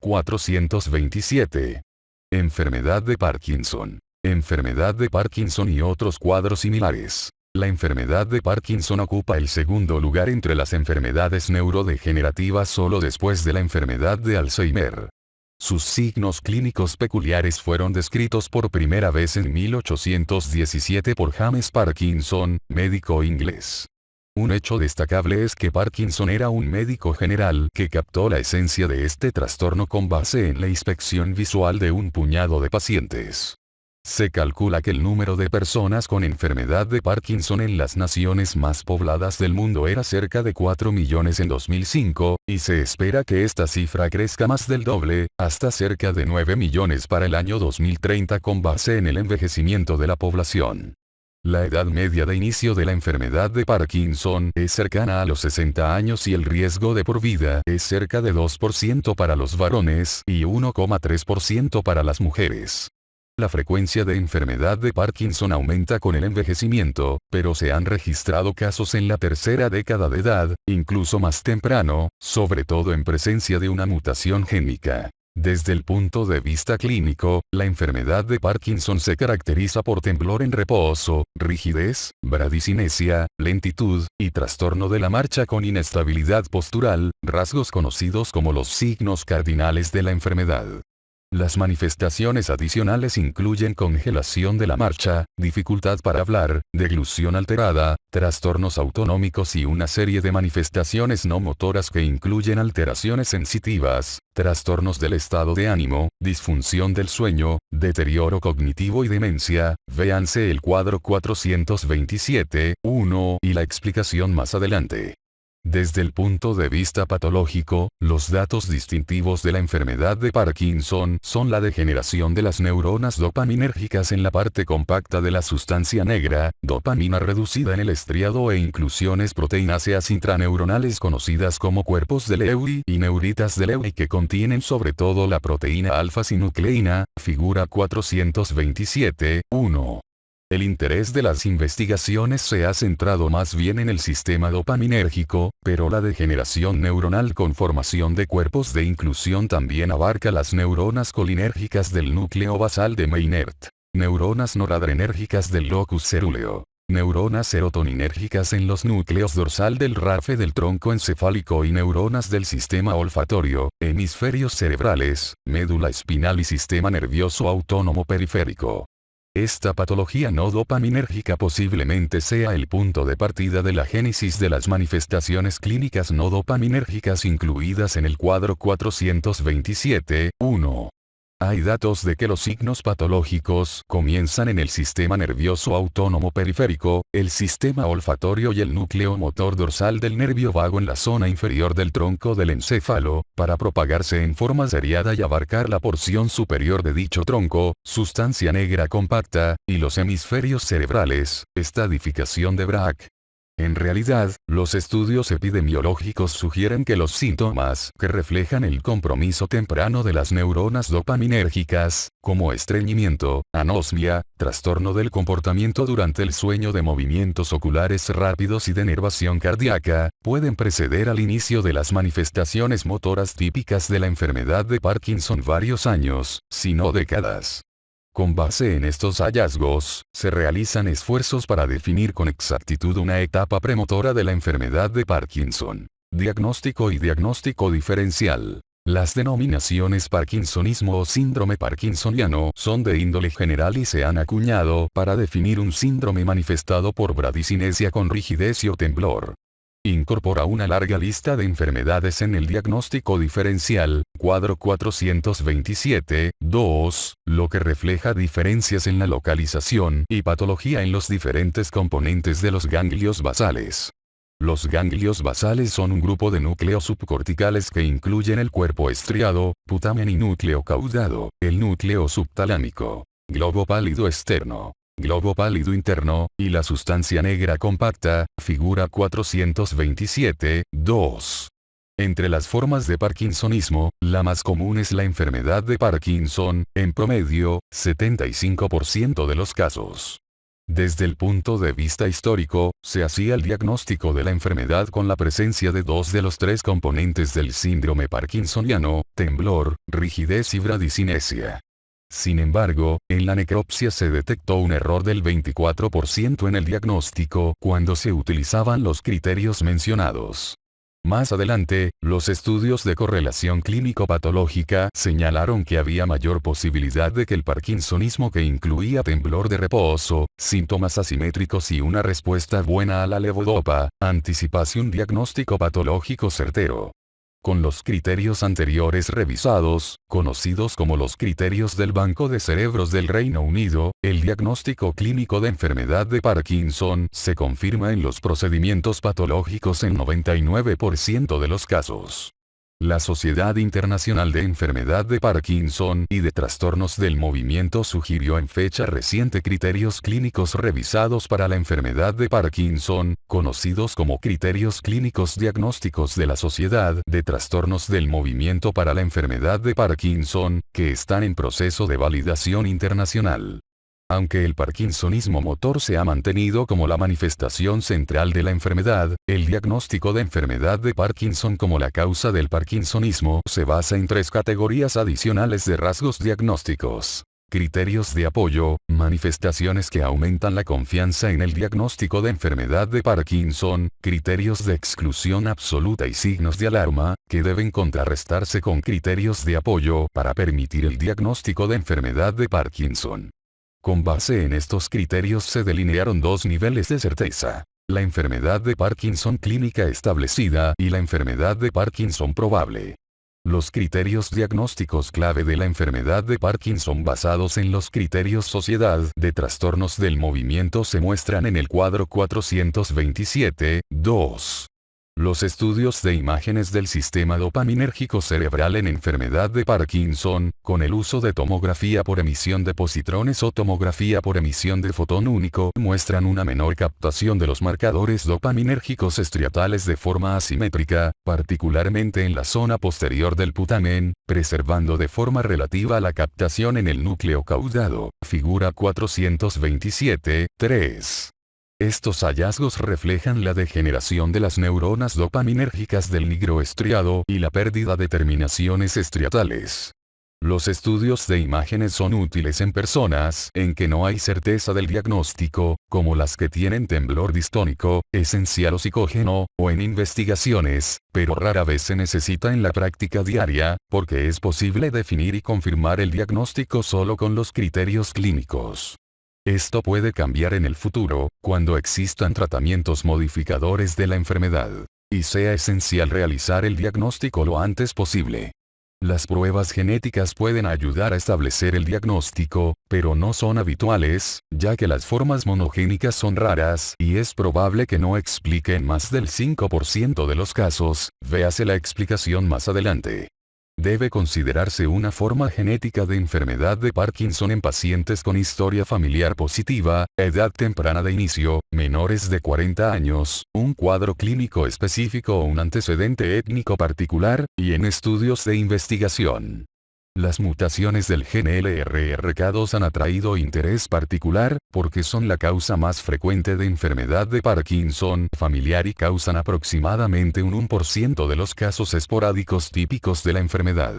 427. Enfermedad de Parkinson. Enfermedad de Parkinson y otros cuadros similares. La enfermedad de Parkinson ocupa el segundo lugar entre las enfermedades neurodegenerativas solo después de la enfermedad de Alzheimer. Sus signos clínicos peculiares fueron descritos por primera vez en 1817 por James Parkinson, médico inglés. Un hecho destacable es que Parkinson era un médico general que captó la esencia de este trastorno con base en la inspección visual de un puñado de pacientes. Se calcula que el número de personas con enfermedad de Parkinson en las naciones más pobladas del mundo era cerca de 4 millones en 2005, y se espera que esta cifra crezca más del doble, hasta cerca de 9 millones para el año 2030 con base en el envejecimiento de la población. La edad media de inicio de la enfermedad de Parkinson es cercana a los 60 años y el riesgo de por vida es cerca de 2% para los varones y 1,3% para las mujeres. La frecuencia de enfermedad de Parkinson aumenta con el envejecimiento, pero se han registrado casos en la tercera década de edad, incluso más temprano, sobre todo en presencia de una mutación génica. Desde el punto de vista clínico, la enfermedad de Parkinson se caracteriza por temblor en reposo, rigidez, bradicinesia, lentitud, y trastorno de la marcha con inestabilidad postural, rasgos conocidos como los signos cardinales de la enfermedad. Las manifestaciones adicionales incluyen congelación de la marcha, dificultad para hablar, deglución alterada, trastornos autonómicos y una serie de manifestaciones no motoras que incluyen alteraciones sensitivas, trastornos del estado de ánimo, disfunción del sueño, deterioro cognitivo y demencia. Véanse el cuadro 427.1 y la explicación más adelante. Desde el punto de vista patológico, los datos distintivos de la enfermedad de Parkinson son la degeneración de las neuronas dopaminérgicas en la parte compacta de la sustancia negra, dopamina reducida en el estriado e inclusiones proteínáceas intraneuronales conocidas como cuerpos de Lewy y neuritas de Lewy que contienen sobre todo la proteína alfa-sinucleína, figura 427.1. El interés de las investigaciones se ha centrado más bien en el sistema dopaminérgico, pero la degeneración neuronal con formación de cuerpos de inclusión también abarca las neuronas colinérgicas del núcleo basal de Meynert, neuronas noradrenérgicas del locus cerúleo, neuronas serotoninérgicas en los núcleos dorsal del rafe del tronco encefálico y neuronas del sistema olfatorio, hemisferios cerebrales, médula espinal y sistema nervioso autónomo periférico. Esta patología no dopaminérgica posiblemente sea el punto de partida de la génesis de las manifestaciones clínicas no dopaminérgicas incluidas en el cuadro 427.1. Hay datos de que los signos patológicos comienzan en el sistema nervioso autónomo periférico, el sistema olfatorio y el núcleo motor dorsal del nervio vago en la zona inferior del tronco del encéfalo, para propagarse en forma seriada y abarcar la porción superior de dicho tronco, sustancia negra compacta, y los hemisferios cerebrales, estadificación de Braak. En realidad, los estudios epidemiológicos sugieren que los síntomas que reflejan el compromiso temprano de las neuronas dopaminérgicas, como estreñimiento, anosmia, trastorno del comportamiento durante el sueño de movimientos oculares rápidos y denervación cardíaca, pueden preceder al inicio de las manifestaciones motoras típicas de la enfermedad de Parkinson varios años, si no décadas. Con base en estos hallazgos, se realizan esfuerzos para definir con exactitud una etapa premotora de la enfermedad de Parkinson. Diagnóstico y diagnóstico diferencial. Las denominaciones Parkinsonismo o síndrome parkinsoniano son de índole general y se han acuñado para definir un síndrome manifestado por bradicinesia con rigidez y o temblor. Incorpora una larga lista de enfermedades en el diagnóstico diferencial, cuadro 427.2, lo que refleja diferencias en la localización y patología en los diferentes componentes de los ganglios basales. Los ganglios basales son un grupo de núcleos subcorticales que incluyen el cuerpo estriado, putamen y núcleo caudado, el núcleo subtalámico, globo pálido externo, globo pálido interno, y la sustancia negra compacta, figura 427.2. Entre las formas de parkinsonismo, la más común es la enfermedad de Parkinson, en promedio, 75% de los casos. Desde el punto de vista histórico, se hacía el diagnóstico de la enfermedad con la presencia de dos de los tres componentes del síndrome parkinsoniano: temblor, rigidez y bradicinesia. Sin embargo, en la necropsia se detectó un error del 24% en el diagnóstico cuando se utilizaban los criterios mencionados. Más adelante, los estudios de correlación clínico-patológica señalaron que había mayor posibilidad de que el parkinsonismo, que incluía temblor de reposo, síntomas asimétricos y una respuesta buena a la levodopa, anticipase un diagnóstico patológico certero. Con los criterios anteriores revisados, conocidos como los criterios del Banco de Cerebros del Reino Unido, el diagnóstico clínico de enfermedad de Parkinson se confirma en los procedimientos patológicos en 99% de los casos. La Sociedad Internacional de Enfermedad de Parkinson y de Trastornos del Movimiento sugirió en fecha reciente criterios clínicos revisados para la enfermedad de Parkinson, conocidos como criterios clínicos diagnósticos de la Sociedad de Trastornos del Movimiento para la enfermedad de Parkinson, que están en proceso de validación internacional. Aunque el parkinsonismo motor se ha mantenido como la manifestación central de la enfermedad, el diagnóstico de enfermedad de Parkinson como la causa del parkinsonismo se basa en tres categorías adicionales de rasgos diagnósticos: criterios de apoyo, manifestaciones que aumentan la confianza en el diagnóstico de enfermedad de Parkinson, criterios de exclusión absoluta y signos de alarma, que deben contrarrestarse con criterios de apoyo para permitir el diagnóstico de enfermedad de Parkinson. Con base en estos criterios se delinearon dos niveles de certeza: la enfermedad de Parkinson clínica establecida y la enfermedad de Parkinson probable. Los criterios diagnósticos clave de la enfermedad de Parkinson basados en los criterios Sociedad de Trastornos del Movimiento se muestran en el cuadro 427.2. Los estudios de imágenes del sistema dopaminérgico cerebral en enfermedad de Parkinson, con el uso de tomografía por emisión de positrones o tomografía por emisión de fotón único, muestran una menor captación de los marcadores dopaminérgicos estriatales de forma asimétrica, particularmente en la zona posterior del putamen, preservando de forma relativa la captación en el núcleo caudado, figura 427.3. Estos hallazgos reflejan la degeneración de las neuronas dopaminérgicas del nigro estriado y la pérdida de terminaciones estriatales. Los estudios de imágenes son útiles en personas en que no hay certeza del diagnóstico, como las que tienen temblor distónico, esencial o psicógeno, o en investigaciones, pero rara vez se necesita en la práctica diaria, porque es posible definir y confirmar el diagnóstico solo con los criterios clínicos. Esto puede cambiar en el futuro, cuando existan tratamientos modificadores de la enfermedad, y sea esencial realizar el diagnóstico lo antes posible. Las pruebas genéticas pueden ayudar a establecer el diagnóstico, pero no son habituales, ya que las formas monogénicas son raras y es probable que no expliquen más del 5% de los casos, véase la explicación más adelante. Debe considerarse una forma genética de enfermedad de Parkinson en pacientes con historia familiar positiva, edad temprana de inicio, menores de 40 años, un cuadro clínico específico o un antecedente étnico particular, y en estudios de investigación. Las mutaciones del gen LRRK2 han atraído interés particular, porque son la causa más frecuente de enfermedad de Parkinson familiar y causan aproximadamente un 1% de los casos esporádicos típicos de la enfermedad.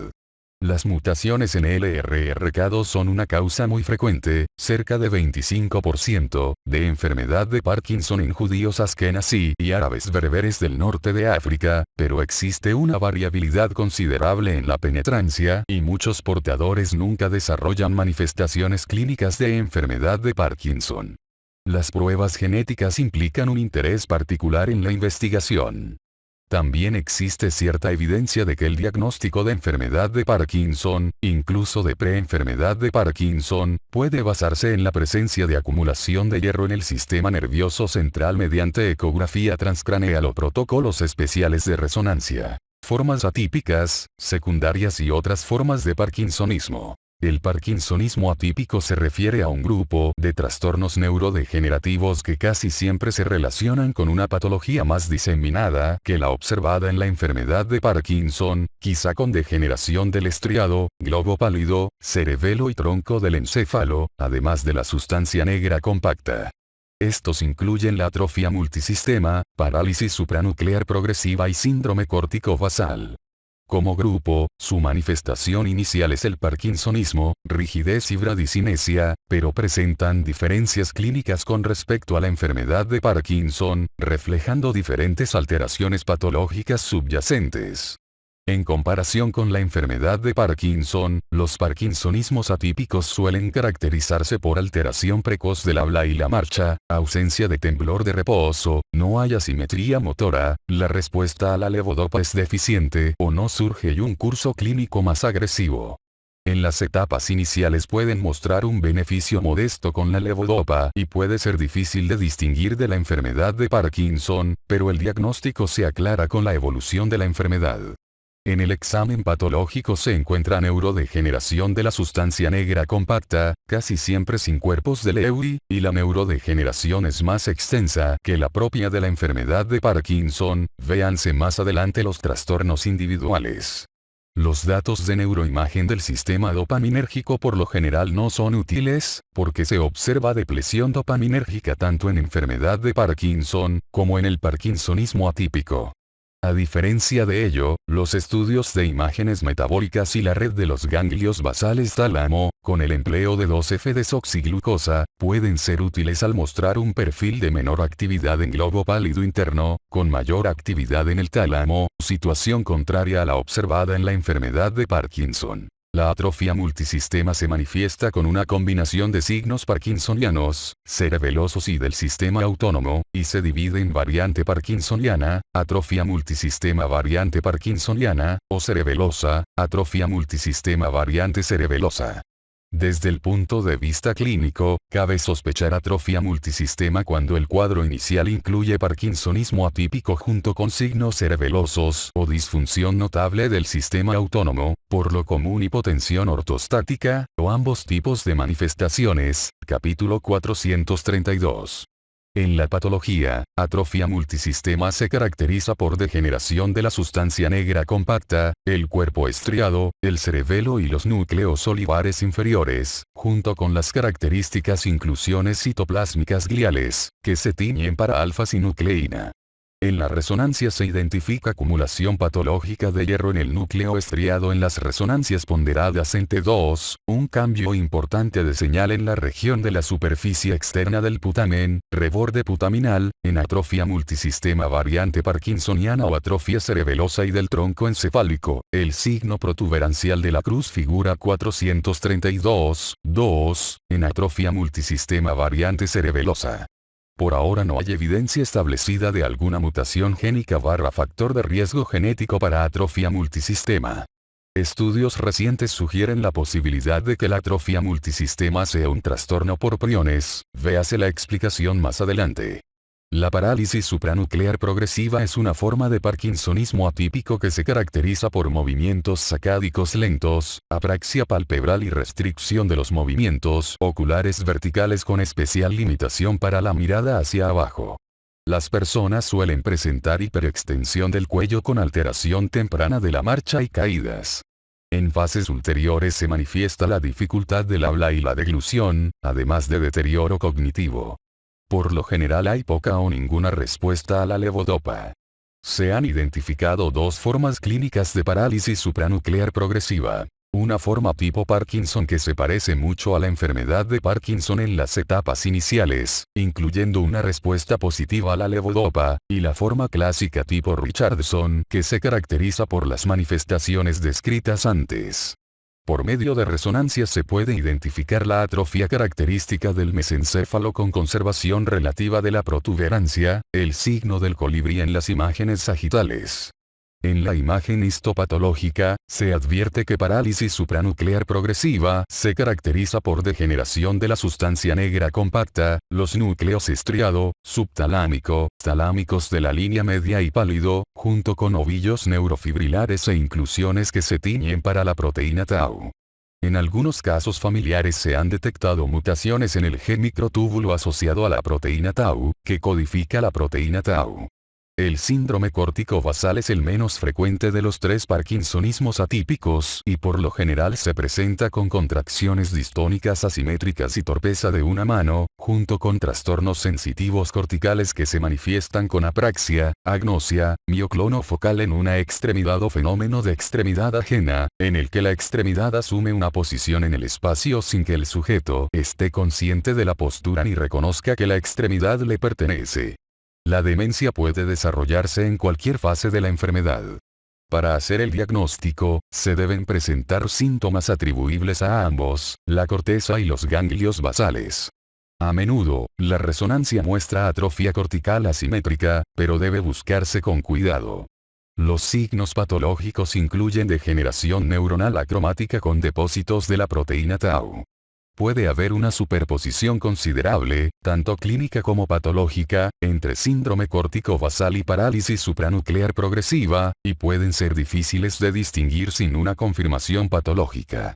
Las mutaciones en LRRK2 son una causa muy frecuente, cerca de 25%, de enfermedad de Parkinson en judíos askenazí y árabes bereberes del norte de África, pero existe una variabilidad considerable en la penetrancia y muchos portadores nunca desarrollan manifestaciones clínicas de enfermedad de Parkinson. Las pruebas genéticas implican un interés particular en la investigación. También existe cierta evidencia de que el diagnóstico de enfermedad de Parkinson, incluso de preenfermedad de Parkinson, puede basarse en la presencia de acumulación de hierro en el sistema nervioso central mediante ecografía transcraneal o protocolos especiales de resonancia. Formas atípicas, secundarias y otras formas de parkinsonismo. El parkinsonismo atípico se refiere a un grupo de trastornos neurodegenerativos que casi siempre se relacionan con una patología más diseminada que la observada en la enfermedad de Parkinson, quizá con degeneración del estriado, globo pálido, cerebelo y tronco del encéfalo, además de la sustancia negra compacta. Estos incluyen la atrofia multisistema, parálisis supranuclear progresiva y síndrome córtico basal. Como grupo, su manifestación inicial es el parkinsonismo, rigidez y bradicinesia, pero presentan diferencias clínicas con respecto a la enfermedad de Parkinson, reflejando diferentes alteraciones patológicas subyacentes. En comparación con la enfermedad de Parkinson, los parkinsonismos atípicos suelen caracterizarse por alteración precoz del habla y la marcha, ausencia de temblor de reposo, no hay asimetría motora, la respuesta a la levodopa es deficiente o no surge y un curso clínico más agresivo. En las etapas iniciales pueden mostrar un beneficio modesto con la levodopa y puede ser difícil de distinguir de la enfermedad de Parkinson, pero el diagnóstico se aclara con la evolución de la enfermedad. En el examen patológico se encuentra neurodegeneración de la sustancia negra compacta, casi siempre sin cuerpos de Lewy, y la neurodegeneración es más extensa que la propia de la enfermedad de Parkinson, véanse más adelante los trastornos individuales. Los datos de neuroimagen del sistema dopaminérgico por lo general no son útiles, porque se observa depresión dopaminérgica tanto en enfermedad de Parkinson, como en el parkinsonismo atípico. A diferencia de ello, los estudios de imágenes metabólicas y la red de los ganglios basales tálamo, con el empleo de 2,5-desoxiglucosa, pueden ser útiles al mostrar un perfil de menor actividad en globo pálido interno, con mayor actividad en el tálamo, situación contraria a la observada en la enfermedad de Parkinson. La atrofia multisistema se manifiesta con una combinación de signos parkinsonianos, cerebelosos y del sistema autónomo, y se divide en variante parkinsoniana, atrofia multisistema variante parkinsoniana, o cerebelosa, atrofia multisistema variante cerebelosa. Desde el punto de vista clínico, cabe sospechar atrofia multisistema cuando el cuadro inicial incluye parkinsonismo atípico junto con signos cerebelosos o disfunción notable del sistema autónomo, por lo común hipotensión ortostática, o ambos tipos de manifestaciones, capítulo 432. En la patología, atrofia multisistema se caracteriza por degeneración de la sustancia negra compacta, el cuerpo estriado, el cerebelo y los núcleos olivares inferiores, junto con las características inclusiones citoplásmicas gliales, que se tiñen para alfa-sinucleína. En la resonancia se identifica acumulación patológica de hierro en el núcleo estriado en las resonancias ponderadas en T2, un cambio importante de señal en la región de la superficie externa del putamen, reborde putaminal, en atrofia multisistema variante parkinsoniana o atrofia cerebelosa y del tronco encefálico, el signo protuberancial de la cruz figura 432, 2, en atrofia multisistema variante cerebelosa. Por ahora no hay evidencia establecida de alguna mutación génica / factor de riesgo genético para atrofia multisistema. Estudios recientes sugieren la posibilidad de que la atrofia multisistema sea un trastorno por priones, véase la explicación más adelante. La parálisis supranuclear progresiva es una forma de parkinsonismo atípico que se caracteriza por movimientos sacádicos lentos, apraxia palpebral y restricción de los movimientos oculares verticales con especial limitación para la mirada hacia abajo. Las personas suelen presentar hiperextensión del cuello con alteración temprana de la marcha y caídas. En fases ulteriores se manifiesta la dificultad del habla y la deglución, además de deterioro cognitivo. Por lo general hay poca o ninguna respuesta a la levodopa. Se han identificado dos formas clínicas de parálisis supranuclear progresiva. Una forma tipo Parkinson que se parece mucho a la enfermedad de Parkinson en las etapas iniciales, incluyendo una respuesta positiva a la levodopa, y la forma clásica tipo Richardson que se caracteriza por las manifestaciones descritas antes. Por medio de resonancias se puede identificar la atrofia característica del mesencéfalo con conservación relativa de la protuberancia, el signo del colibrí en las imágenes sagitales. En la imagen histopatológica, se advierte que parálisis supranuclear progresiva se caracteriza por degeneración de la sustancia negra compacta, los núcleos estriado, subtalámico, talámicos de la línea media y pálido, junto con ovillos neurofibrilares e inclusiones que se tiñen para la proteína tau. En algunos casos familiares se han detectado mutaciones en el gen microtúbulo asociado a la proteína tau, que codifica la proteína tau. El síndrome córtico-basal es el menos frecuente de los tres parkinsonismos atípicos y por lo general se presenta con contracciones distónicas asimétricas y torpeza de una mano, junto con trastornos sensitivos corticales que se manifiestan con apraxia, agnosia, mioclono focal en una extremidad o fenómeno de extremidad ajena, en el que la extremidad asume una posición en el espacio sin que el sujeto esté consciente de la postura ni reconozca que la extremidad le pertenece. La demencia puede desarrollarse en cualquier fase de la enfermedad. Para hacer el diagnóstico, se deben presentar síntomas atribuibles a ambos, la corteza y los ganglios basales. A menudo, la resonancia muestra atrofia cortical asimétrica, pero debe buscarse con cuidado. Los signos patológicos incluyen degeneración neuronal acromática con depósitos de la proteína tau. Puede haber una superposición considerable, tanto clínica como patológica, entre síndrome córtico-basal y parálisis supranuclear progresiva, y pueden ser difíciles de distinguir sin una confirmación patológica.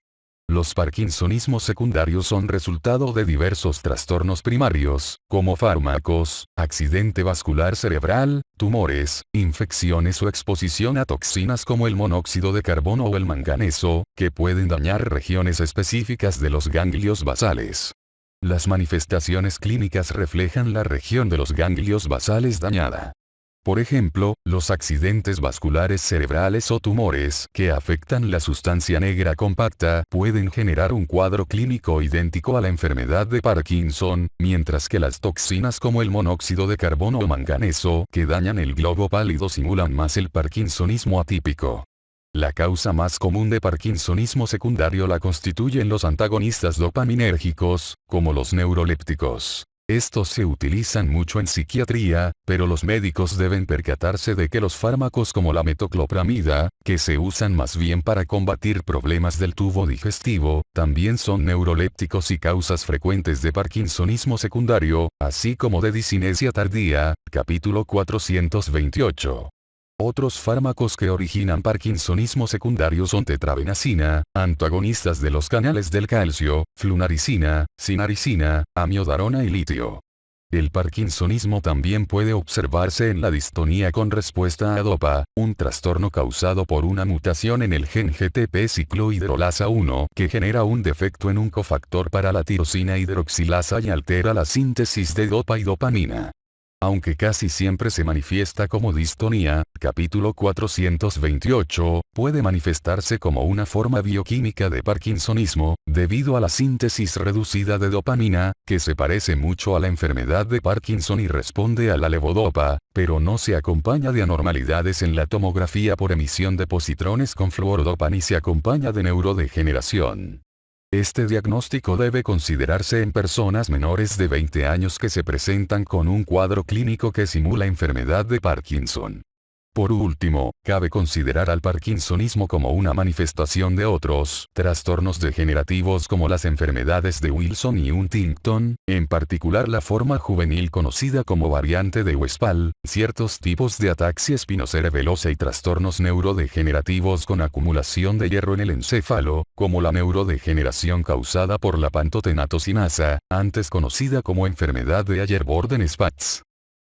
Los parkinsonismos secundarios son resultado de diversos trastornos primarios, como fármacos, accidente vascular cerebral, tumores, infecciones o exposición a toxinas como el monóxido de carbono o el manganeso, que pueden dañar regiones específicas de los ganglios basales. Las manifestaciones clínicas reflejan la región de los ganglios basales dañada. Por ejemplo, los accidentes vasculares cerebrales o tumores que afectan la sustancia negra compacta pueden generar un cuadro clínico idéntico a la enfermedad de Parkinson, mientras que las toxinas como el monóxido de carbono o manganeso que dañan el globo pálido simulan más el parkinsonismo atípico. La causa más común de parkinsonismo secundario la constituyen los antagonistas dopaminérgicos, como los neurolépticos. Estos se utilizan mucho en psiquiatría, pero los médicos deben percatarse de que los fármacos como la metoclopramida, que se usan más bien para combatir problemas del tubo digestivo, también son neurolépticos y causas frecuentes de parkinsonismo secundario, así como de disinesia tardía, capítulo 428. Otros fármacos que originan parkinsonismo secundario son tetrabenazina, antagonistas de los canales del calcio, flunaricina, sinaricina, amiodarona y litio. El parkinsonismo también puede observarse en la distonía con respuesta a dopa, un trastorno causado por una mutación en el gen GTP-ciclohidrolasa 1 que genera un defecto en un cofactor para la tirosina hidroxilasa y altera la síntesis de dopa y dopamina. Aunque casi siempre se manifiesta como distonía, capítulo 428, puede manifestarse como una forma bioquímica de parkinsonismo, debido a la síntesis reducida de dopamina, que se parece mucho a la enfermedad de Parkinson y responde a la levodopa, pero no se acompaña de anormalidades en la tomografía por emisión de positrones con fluorodopa ni se acompaña de neurodegeneración. Este diagnóstico debe considerarse en personas menores de 20 años que se presentan con un cuadro clínico que simula enfermedad de Parkinson. Por último, cabe considerar al parkinsonismo como una manifestación de otros trastornos degenerativos como las enfermedades de Wilson y Huntington, en particular la forma juvenil conocida como variante de Westphal, ciertos tipos de ataxia espinocerebelosa y trastornos neurodegenerativos con acumulación de hierro en el encéfalo, como la neurodegeneración causada por la pantotenatosinasa, antes conocida como enfermedad de Ayerborden-Spatz.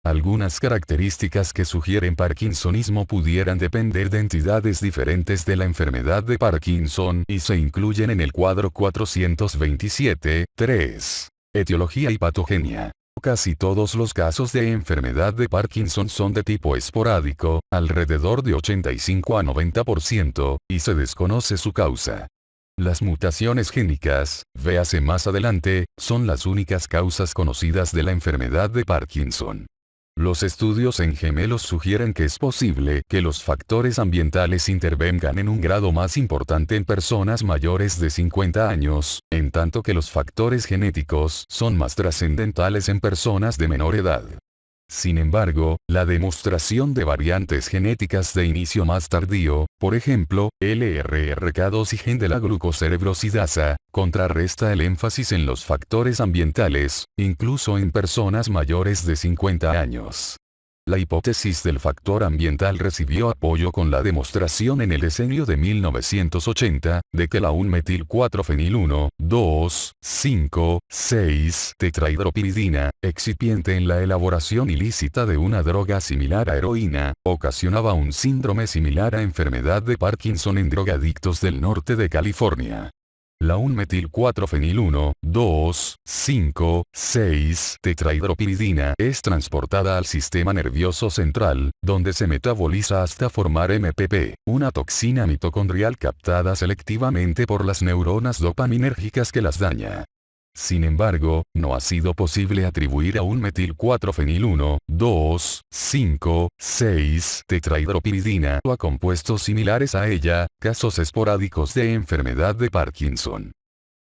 Algunas características que sugieren parkinsonismo pudieran depender de entidades diferentes de la enfermedad de Parkinson y se incluyen en el cuadro 427, 3. Etiología y patogenia. Casi todos los casos de enfermedad de Parkinson son de tipo esporádico, alrededor de 85 a 90%, y se desconoce su causa. Las mutaciones génicas, véase más adelante, son las únicas causas conocidas de la enfermedad de Parkinson. Los estudios en gemelos sugieren que es posible que los factores ambientales intervengan en un grado más importante en personas mayores de 50 años, en tanto que los factores genéticos son más trascendentales en personas de menor edad. Sin embargo, la demostración de variantes genéticas de inicio más tardío, por ejemplo, LRRK2 y gen de la glucocerebrosidasa, contrarresta el énfasis en los factores ambientales, incluso en personas mayores de 50 años. La hipótesis del factor ambiental recibió apoyo con la demostración en el decenio de 1980, de que la 1-metil-4-fenil 2,5,6-tetrahidropiridina, excipiente en la elaboración ilícita de una droga similar a heroína, ocasionaba un síndrome similar a enfermedad de Parkinson en drogadictos del norte de California. La 1-metil-4-fenil 2,5,6-tetrahidropiridina es transportada al sistema nervioso central, donde se metaboliza hasta formar MPP, una toxina mitocondrial captada selectivamente por las neuronas dopaminérgicas que las daña. Sin embargo, no ha sido posible atribuir a 1-metil-4-fenil 2,5,6-tetrahidropiridina o a compuestos similares a ella, casos esporádicos de enfermedad de Parkinson.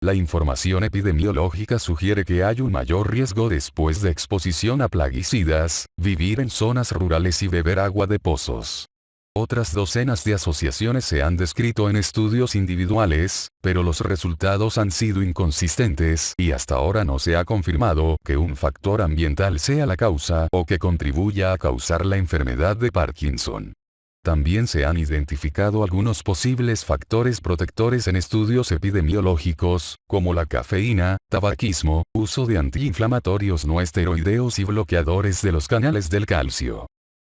La información epidemiológica sugiere que hay un mayor riesgo después de exposición a plaguicidas, vivir en zonas rurales y beber agua de pozos. Otras docenas de asociaciones se han descrito en estudios individuales, pero los resultados han sido inconsistentes y hasta ahora no se ha confirmado que un factor ambiental sea la causa o que contribuya a causar la enfermedad de Parkinson. También se han identificado algunos posibles factores protectores en estudios epidemiológicos, como la cafeína, tabaquismo, uso de antiinflamatorios no esteroideos y bloqueadores de los canales del calcio.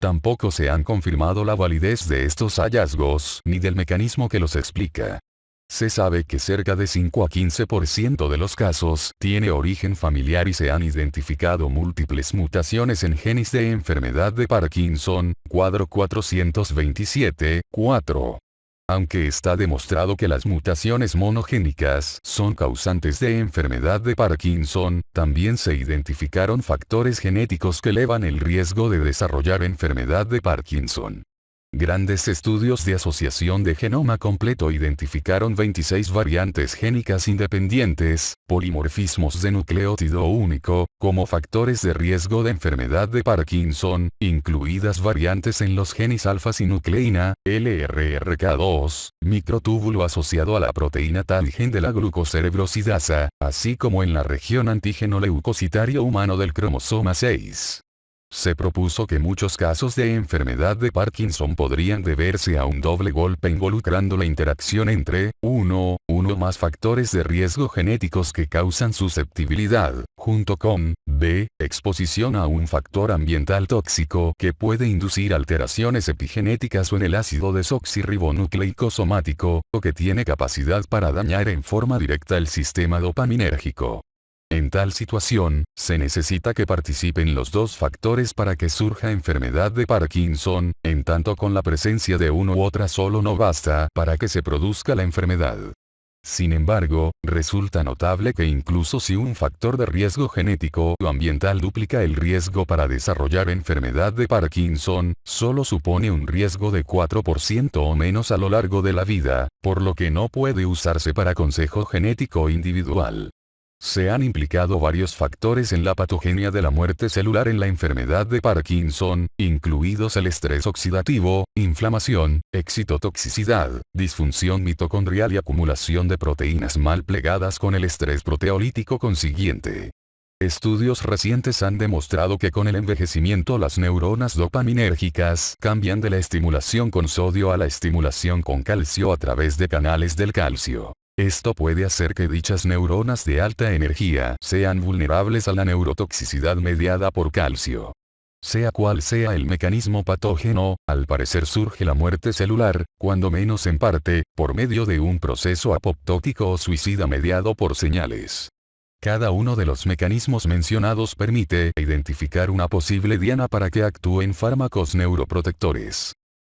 Tampoco se han confirmado la validez de estos hallazgos ni del mecanismo que los explica. Se sabe que cerca de 5 a 15% de los casos tiene origen familiar y se han identificado múltiples mutaciones en genes de enfermedad de Parkinson, cuadro 427-4. Aunque está demostrado que las mutaciones monogénicas son causantes de enfermedad de Parkinson, también se identificaron factores genéticos que elevan el riesgo de desarrollar enfermedad de Parkinson. Grandes estudios de asociación de genoma completo identificaron 26 variantes génicas independientes, polimorfismos de nucleótido único, como factores de riesgo de enfermedad de Parkinson, incluidas variantes en los genes alfa-sinucleína, LRRK2, microtúbulo asociado a la proteína tal-gen de la glucocerebrosidasa, así como en la región antígeno leucocitario humano del cromosoma 6. Se propuso que muchos casos de enfermedad de Parkinson podrían deberse a un doble golpe involucrando la interacción entre, uno o más factores de riesgo genéticos que causan susceptibilidad, junto con, b, exposición a un factor ambiental tóxico que puede inducir alteraciones epigenéticas o en el ácido desoxirribonucleico somático, o que tiene capacidad para dañar en forma directa el sistema dopaminérgico. En tal situación, se necesita que participen los dos factores para que surja enfermedad de Parkinson, en tanto con la presencia de uno u otra solo no basta para que se produzca la enfermedad. Sin embargo, resulta notable que incluso si un factor de riesgo genético o ambiental duplica el riesgo para desarrollar enfermedad de Parkinson, solo supone un riesgo de 4% o menos a lo largo de la vida, por lo que no puede usarse para consejo genético individual. Se han implicado varios factores en la patogenia de la muerte celular en la enfermedad de Parkinson, incluidos el estrés oxidativo, inflamación, excitotoxicidad, disfunción mitocondrial y acumulación de proteínas mal plegadas con el estrés proteolítico consiguiente. Estudios recientes han demostrado que con el envejecimiento las neuronas dopaminérgicas cambian de la estimulación con sodio a la estimulación con calcio a través de canales del calcio. Esto puede hacer que dichas neuronas de alta energía sean vulnerables a la neurotoxicidad mediada por calcio. Sea cual sea el mecanismo patógeno, al parecer surge la muerte celular, cuando menos en parte, por medio de un proceso apoptótico o suicida mediado por señales. Cada uno de los mecanismos mencionados permite identificar una posible diana para que actúen fármacos neuroprotectores.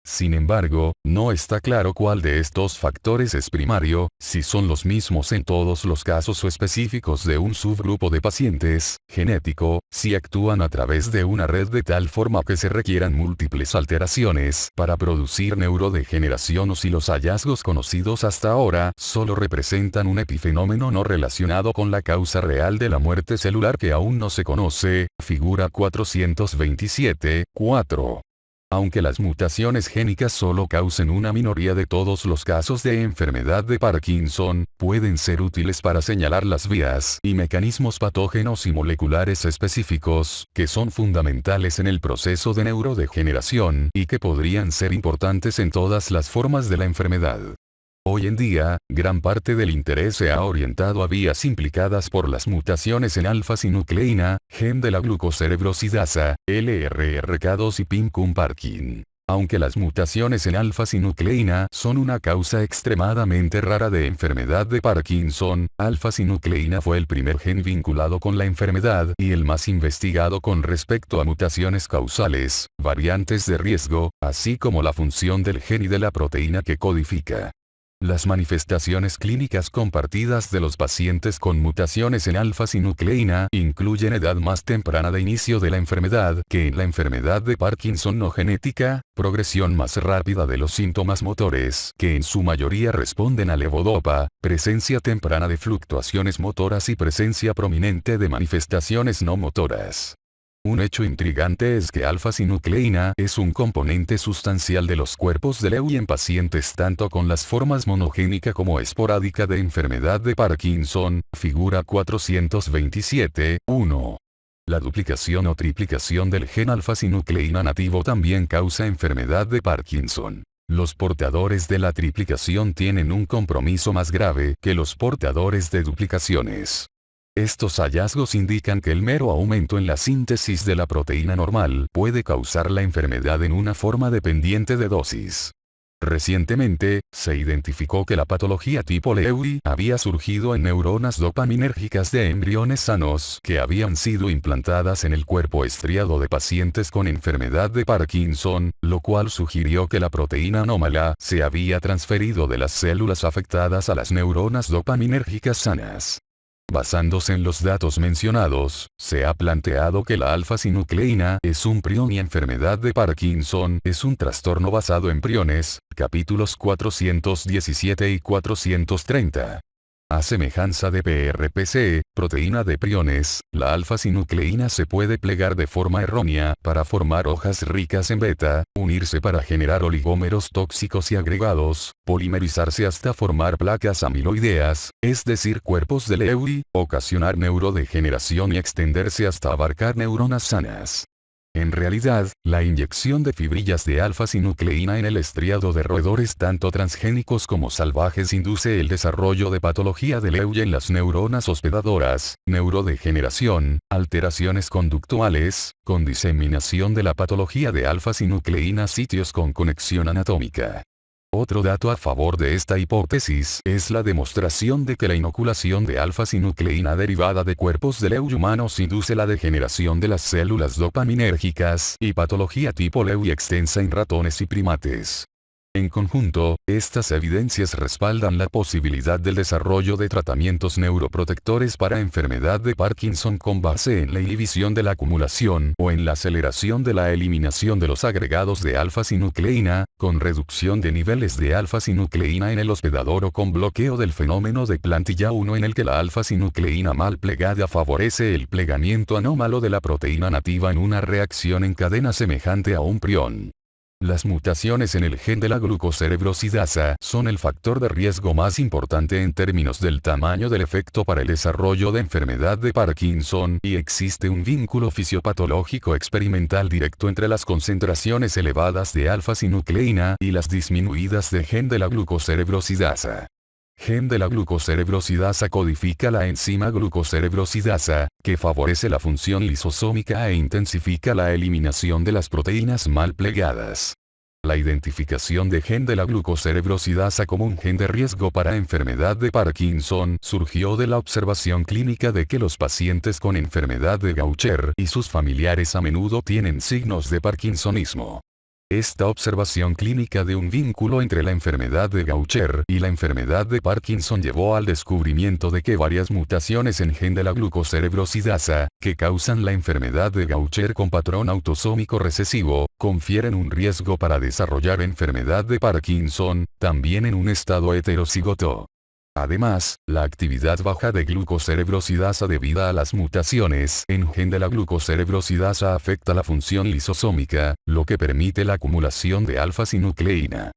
Sin embargo, no está claro cuál de estos factores es primario, si son los mismos en todos los casos o específicos de un subgrupo de pacientes, genético, si actúan a través de una red de tal forma que se requieran múltiples alteraciones para producir neurodegeneración o si los hallazgos conocidos hasta ahora solo representan un epifenómeno no relacionado con la causa real de la muerte celular que aún no se conoce, figura 427, 4. Aunque las mutaciones génicas solo causen una minoría de todos los casos de enfermedad de Parkinson, pueden ser útiles para señalar las vías y mecanismos patógenos y moleculares específicos, que son fundamentales en el proceso de neurodegeneración y que podrían ser importantes en todas las formas de la enfermedad. Hoy en día, gran parte del interés se ha orientado a vías implicadas por las mutaciones en alfa-sinucleína, gen de la glucocerebrosidasa, LRRK2 y PIMCUM-Parkin. Aunque las mutaciones en alfa-sinucleína son una causa extremadamente rara de enfermedad de Parkinson, alfa-sinucleína fue el primer gen vinculado con la enfermedad y el más investigado con respecto a mutaciones causales, variantes de riesgo, así como la función del gen y de la proteína que codifica. Las manifestaciones clínicas compartidas de los pacientes con mutaciones en alfa-sinucleína incluyen edad más temprana de inicio de la enfermedad que en la enfermedad de Parkinson no genética, progresión más rápida de los síntomas motores que en su mayoría responden a levodopa, presencia temprana de fluctuaciones motoras y presencia prominente de manifestaciones no motoras. Un hecho intrigante es que alfa-sinucleína es un componente sustancial de los cuerpos de Lewy en pacientes tanto con las formas monogénica como esporádica de enfermedad de Parkinson, figura 427.1. La duplicación o triplicación del gen alfa-sinucleína nativo también causa enfermedad de Parkinson. Los portadores de la triplicación tienen un compromiso más grave que los portadores de duplicaciones. Estos hallazgos indican que el mero aumento en la síntesis de la proteína normal puede causar la enfermedad en una forma dependiente de dosis. Recientemente, se identificó que la patología tipo Lewy había surgido en neuronas dopaminérgicas de embriones sanos que habían sido implantadas en el cuerpo estriado de pacientes con enfermedad de Parkinson, lo cual sugirió que la proteína anómala se había transferido de las células afectadas a las neuronas dopaminérgicas sanas. Basándose en los datos mencionados, se ha planteado que la alfa-sinucleína es un prion y enfermedad de Parkinson es un trastorno basado en priones, capítulos 417 y 430. A semejanza de PRPC, proteína de priones, la alfa-sinucleína se puede plegar de forma errónea para formar hojas ricas en beta, unirse para generar oligómeros tóxicos y agregados, polimerizarse hasta formar placas amiloideas, es decir cuerpos de Lewy, ocasionar neurodegeneración y extenderse hasta abarcar neuronas sanas. En realidad, la inyección de fibrillas de alfa-sinucleína en el estriado de roedores tanto transgénicos como salvajes induce el desarrollo de patología de Lewy en las neuronas hospedadoras, neurodegeneración, alteraciones conductuales, con diseminación de la patología de alfa-sinucleína a sitios con conexión anatómica. Otro dato a favor de esta hipótesis es la demostración de que la inoculación de alfa-sinucleína derivada de cuerpos de Lewy humanos induce la degeneración de las células dopaminérgicas y patología tipo Lewy extensa en ratones y primates. En conjunto, estas evidencias respaldan la posibilidad del desarrollo de tratamientos neuroprotectores para enfermedad de Parkinson con base en la inhibición de la acumulación o en la aceleración de la eliminación de los agregados de alfa-sinucleína, con reducción de niveles de alfa-sinucleína en el hospedador o con bloqueo del fenómeno de plantilla 1 en el que la alfa-sinucleína mal plegada favorece el plegamiento anómalo de la proteína nativa en una reacción en cadena semejante a un prion. Las mutaciones en el gen de la glucocerebrosidasa son el factor de riesgo más importante en términos del tamaño del efecto para el desarrollo de enfermedad de Parkinson y existe un vínculo fisiopatológico experimental directo entre las concentraciones elevadas de alfa-sinucleína y las disminuidas de gen de la glucocerebrosidasa. Gen de la glucocerebrosidasa codifica la enzima glucocerebrosidasa, que favorece la función lisosómica e intensifica la eliminación de las proteínas mal plegadas. La identificación de gen de la glucocerebrosidasa como un gen de riesgo para enfermedad de Parkinson surgió de la observación clínica de que los pacientes con enfermedad de Gaucher y sus familiares a menudo tienen signos de parkinsonismo. Esta observación clínica de un vínculo entre la enfermedad de Gaucher y la enfermedad de Parkinson llevó al descubrimiento de que varias mutaciones en gen de la glucocerebrosidasa, que causan la enfermedad de Gaucher con patrón autosómico recesivo, confieren un riesgo para desarrollar enfermedad de Parkinson, también en un estado heterocigoto. Además, la actividad baja de glucocerebrosidasa debida a las mutaciones en gen de la glucocerebrosidasa afecta la función lisosómica, lo que permite la acumulación de alfa-sinucleína.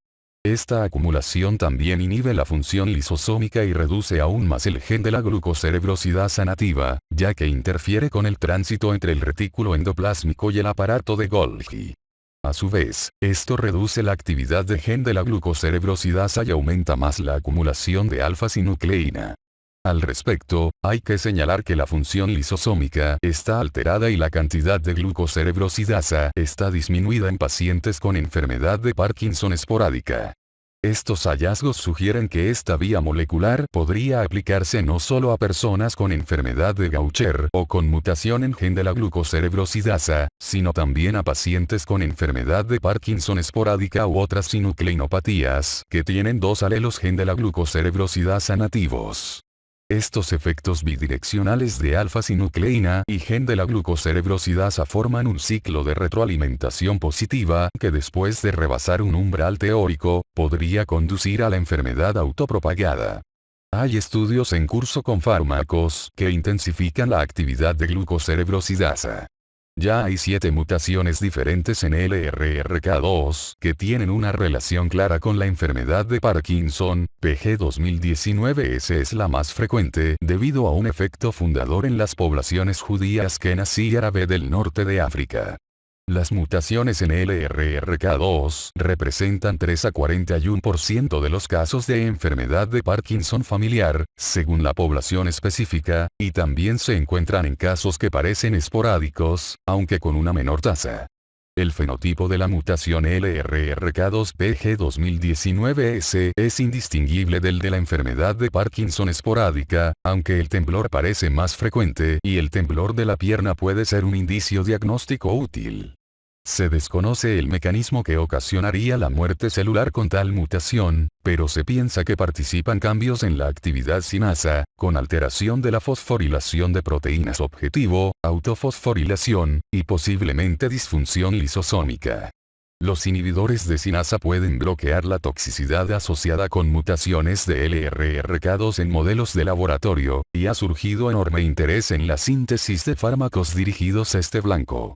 Esta acumulación también inhibe la función lisosómica y reduce aún más el gen de la glucocerebrosidasa nativa, ya que interfiere con el tránsito entre el retículo endoplásmico y el aparato de Golgi. A su vez, esto reduce la actividad de gen de la glucocerebrosidasa y aumenta más la acumulación de alfa-sinucleína. Al respecto, hay que señalar que la función lisosómica está alterada y la cantidad de glucocerebrosidasa está disminuida en pacientes con enfermedad de Parkinson esporádica. Estos hallazgos sugieren que esta vía molecular podría aplicarse no solo a personas con enfermedad de Gaucher o con mutación en gen de la glucocerebrosidasa, sino también a pacientes con enfermedad de Parkinson esporádica u otras sinucleinopatías que tienen dos alelos gen de la glucocerebrosidasa nativos. Estos efectos bidireccionales de alfa-sinucleína y gen de la glucocerebrosidasa forman un ciclo de retroalimentación positiva que después de rebasar un umbral teórico, podría conducir a la enfermedad autopropagada. Hay estudios en curso con fármacos que intensifican la actividad de glucocerebrosidasa. Ya hay 7 mutaciones diferentes en LRRK2 que tienen una relación clara con la enfermedad de Parkinson. PG2019S es la más frecuente debido a un efecto fundador en las poblaciones judías ashkenazí y árabe del norte de África. Las mutaciones en LRRK2 representan 3 a 41% de los casos de enfermedad de Parkinson familiar, según la población específica, y también se encuentran en casos que parecen esporádicos, aunque con una menor tasa. El fenotipo de la mutación LRRK2 PG2019S es indistinguible del de la enfermedad de Parkinson esporádica, aunque el temblor parece más frecuente y el temblor de la pierna puede ser un indicio diagnóstico útil. Se desconoce el mecanismo que ocasionaría la muerte celular con tal mutación, pero se piensa que participan cambios en la actividad sinasa, con alteración de la fosforilación de proteínas objetivo, autofosforilación, y posiblemente disfunción lisosómica. Los inhibidores de sinasa pueden bloquear la toxicidad asociada con mutaciones de LRRK2 en modelos de laboratorio, y ha surgido enorme interés en la síntesis de fármacos dirigidos a este blanco.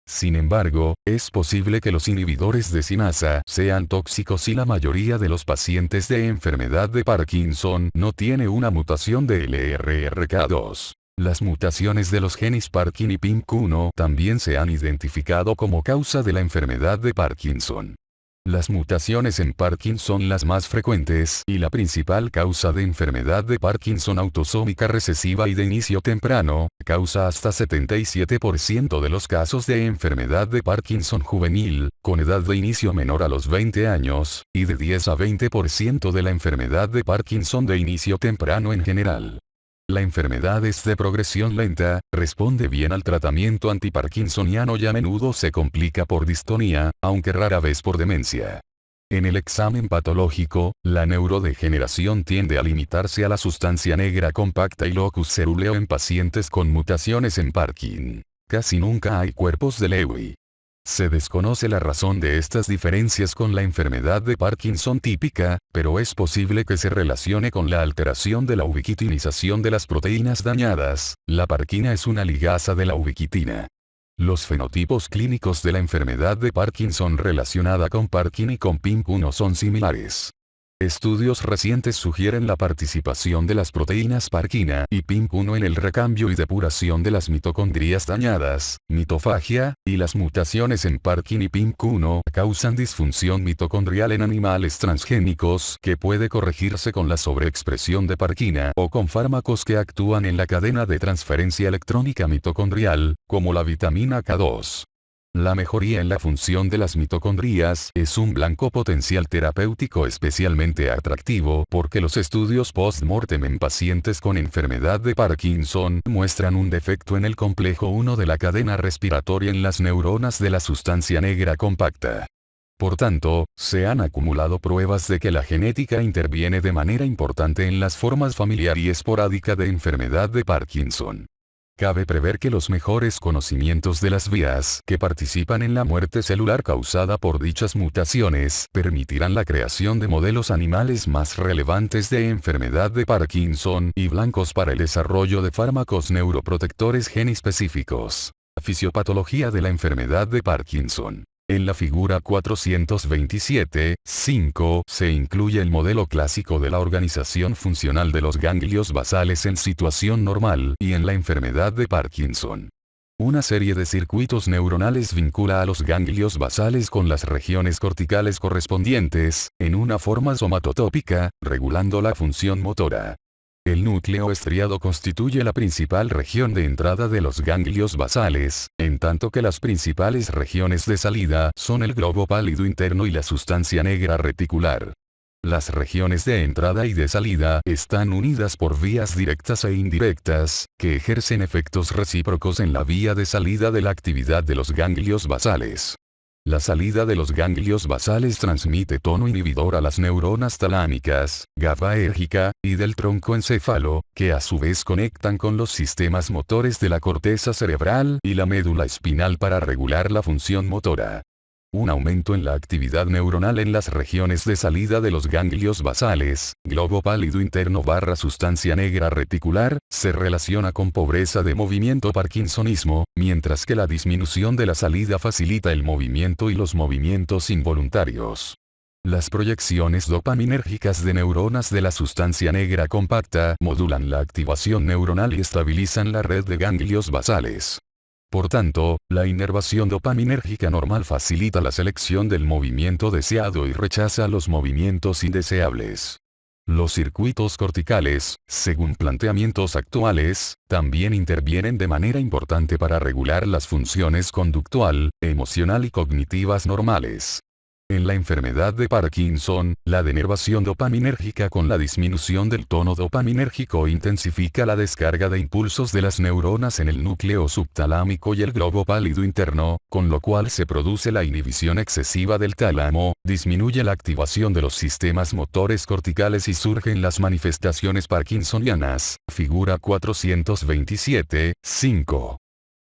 Sin embargo, es posible que los inhibidores de sinasa sean tóxicos y la mayoría de los pacientes de enfermedad de Parkinson no tiene una mutación de LRRK2. Las mutaciones de los genes Parkin y PIMK1 también se han identificado como causa de la enfermedad de Parkinson. Las mutaciones en Parkinson son las más frecuentes y la principal causa de enfermedad de Parkinson autosómica recesiva y de inicio temprano, causa hasta 77% de los casos de enfermedad de Parkinson juvenil, con edad de inicio menor a los 20 años, y de 10 a 20% de la enfermedad de Parkinson de inicio temprano en general. La enfermedad es de progresión lenta, responde bien al tratamiento antiparkinsoniano y a menudo se complica por distonía, aunque rara vez por demencia. En el examen patológico, la neurodegeneración tiende a limitarse a la sustancia negra compacta y locus ceruleo en pacientes con mutaciones en Parkin. Casi nunca hay cuerpos de Lewy. Se desconoce la razón de estas diferencias con la enfermedad de Parkinson típica, pero es posible que se relacione con la alteración de la ubiquitinización de las proteínas dañadas. La parquina es una ligasa de la ubiquitina. Los fenotipos clínicos de la enfermedad de Parkinson relacionada con Parkin y con PIMK1 son similares. Estudios recientes sugieren la participación de las proteínas parkina y PIMK1 en el recambio y depuración de las mitocondrias dañadas, mitofagia, y las mutaciones en Parkin y PIMK1 causan disfunción mitocondrial en animales transgénicos que puede corregirse con la sobreexpresión de parkina o con fármacos que actúan en la cadena de transferencia electrónica mitocondrial, como la vitamina K2. La mejoría en la función de las mitocondrias es un blanco potencial terapéutico especialmente atractivo porque los estudios post-mortem en pacientes con enfermedad de Parkinson muestran un defecto en el complejo 1 de la cadena respiratoria en las neuronas de la sustancia negra compacta. Por tanto, se han acumulado pruebas de que la genética interviene de manera importante en las formas familiar y esporádica de enfermedad de Parkinson. Cabe prever que los mejores conocimientos de las vías que participan en la muerte celular causada por dichas mutaciones permitirán la creación de modelos animales más relevantes de enfermedad de Parkinson y blancos para el desarrollo de fármacos neuroprotectores genespecíficos. Fisiopatología de la enfermedad de Parkinson. En la figura 427.5 se incluye el modelo clásico de la organización funcional de los ganglios basales en situación normal y en la enfermedad de Parkinson. Una serie de circuitos neuronales vincula a los ganglios basales con las regiones corticales correspondientes, en una forma somatotópica, regulando la función motora. El núcleo estriado constituye la principal región de entrada de los ganglios basales, en tanto que las principales regiones de salida son el globo pálido interno y la sustancia negra reticular. Las regiones de entrada y de salida están unidas por vías directas e indirectas, que ejercen efectos recíprocos en la vía de salida de la actividad de los ganglios basales. La salida de los ganglios basales transmite tono inhibidor a las neuronas talámicas, GABAérgica, y del tronco encéfalo, que a su vez conectan con los sistemas motores de la corteza cerebral y la médula espinal para regular la función motora. Un aumento en la actividad neuronal en las regiones de salida de los ganglios basales, globo pálido interno / sustancia negra reticular, se relaciona con pobreza de movimiento parkinsonismo, mientras que la disminución de la salida facilita el movimiento y los movimientos involuntarios. Las proyecciones dopaminérgicas de neuronas de la sustancia negra compacta modulan la activación neuronal y estabilizan la red de ganglios basales. Por tanto, la inervación dopaminérgica normal facilita la selección del movimiento deseado y rechaza los movimientos indeseables. Los circuitos corticales, según planteamientos actuales, también intervienen de manera importante para regular las funciones conductual, emocional y cognitivas normales. En la enfermedad de Parkinson, la denervación dopaminérgica con la disminución del tono dopaminérgico intensifica la descarga de impulsos de las neuronas en el núcleo subtalámico y el globo pálido interno, con lo cual se produce la inhibición excesiva del tálamo, disminuye la activación de los sistemas motores corticales y surgen las manifestaciones parkinsonianas, figura 427.5.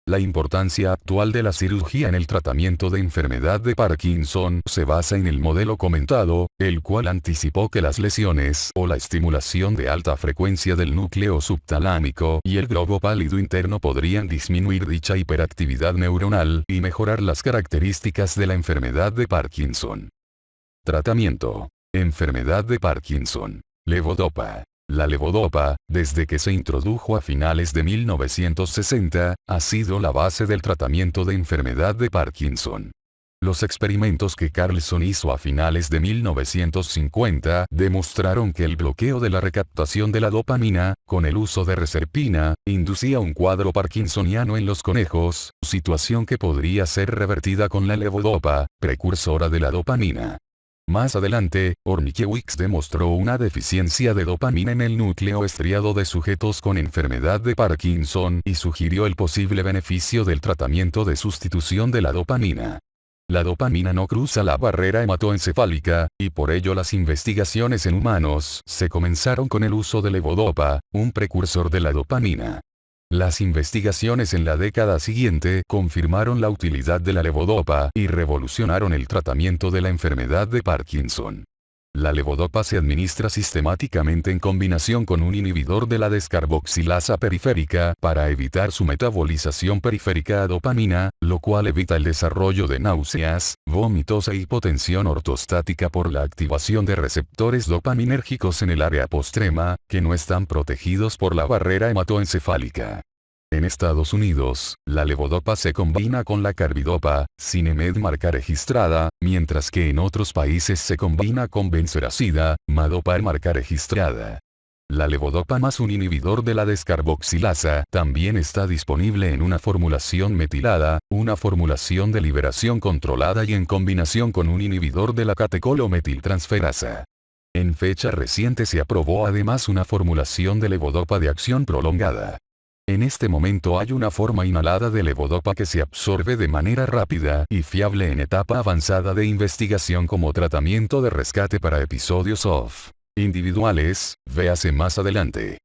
La importancia actual de la cirugía en el tratamiento de enfermedad de Parkinson se basa en el modelo comentado, el cual anticipó que las lesiones o la estimulación de alta frecuencia del núcleo subtalámico y el globo pálido interno podrían disminuir dicha hiperactividad neuronal y mejorar las características de la enfermedad de Parkinson. Tratamiento. Enfermedad de Parkinson. Levodopa. La levodopa, desde que se introdujo a finales de 1960, ha sido la base del tratamiento de enfermedad de Parkinson. Los experimentos que Carlson hizo a finales de 1950 demostraron que el bloqueo de la recaptación de la dopamina, con el uso de reserpina, inducía un cuadro parkinsoniano en los conejos, situación que podría ser revertida con la levodopa, precursora de la dopamina. Más adelante, Ornikiewicz demostró una deficiencia de dopamina en el núcleo estriado de sujetos con enfermedad de Parkinson y sugirió el posible beneficio del tratamiento de sustitución de la dopamina. La dopamina no cruza la barrera hematoencefálica, y por ello las investigaciones en humanos se comenzaron con el uso de levodopa, un precursor de la dopamina. Las investigaciones en la década siguiente confirmaron la utilidad de la levodopa y revolucionaron el tratamiento de la enfermedad de Parkinson. La levodopa se administra sistemáticamente en combinación con un inhibidor de la descarboxilasa periférica para evitar su metabolización periférica a dopamina, lo cual evita el desarrollo de náuseas, vómitos e hipotensión ortostática por la activación de receptores dopaminérgicos en el área postrema, que no están protegidos por la barrera hematoencefálica. En Estados Unidos, la levodopa se combina con la carbidopa, sin EMED marca registrada, mientras que en otros países se combina con benseracida, madopa marca registrada. La levodopa más un inhibidor de la descarboxilasa también está disponible en una formulación metilada, una formulación de liberación controlada y en combinación con un inhibidor de la catecolometiltransferasa. En fecha reciente se aprobó además una formulación de levodopa de acción prolongada. En este momento hay una forma inhalada de levodopa que se absorbe de manera rápida y fiable en etapa avanzada de investigación como tratamiento de rescate para episodios OFF individuales, véase más adelante.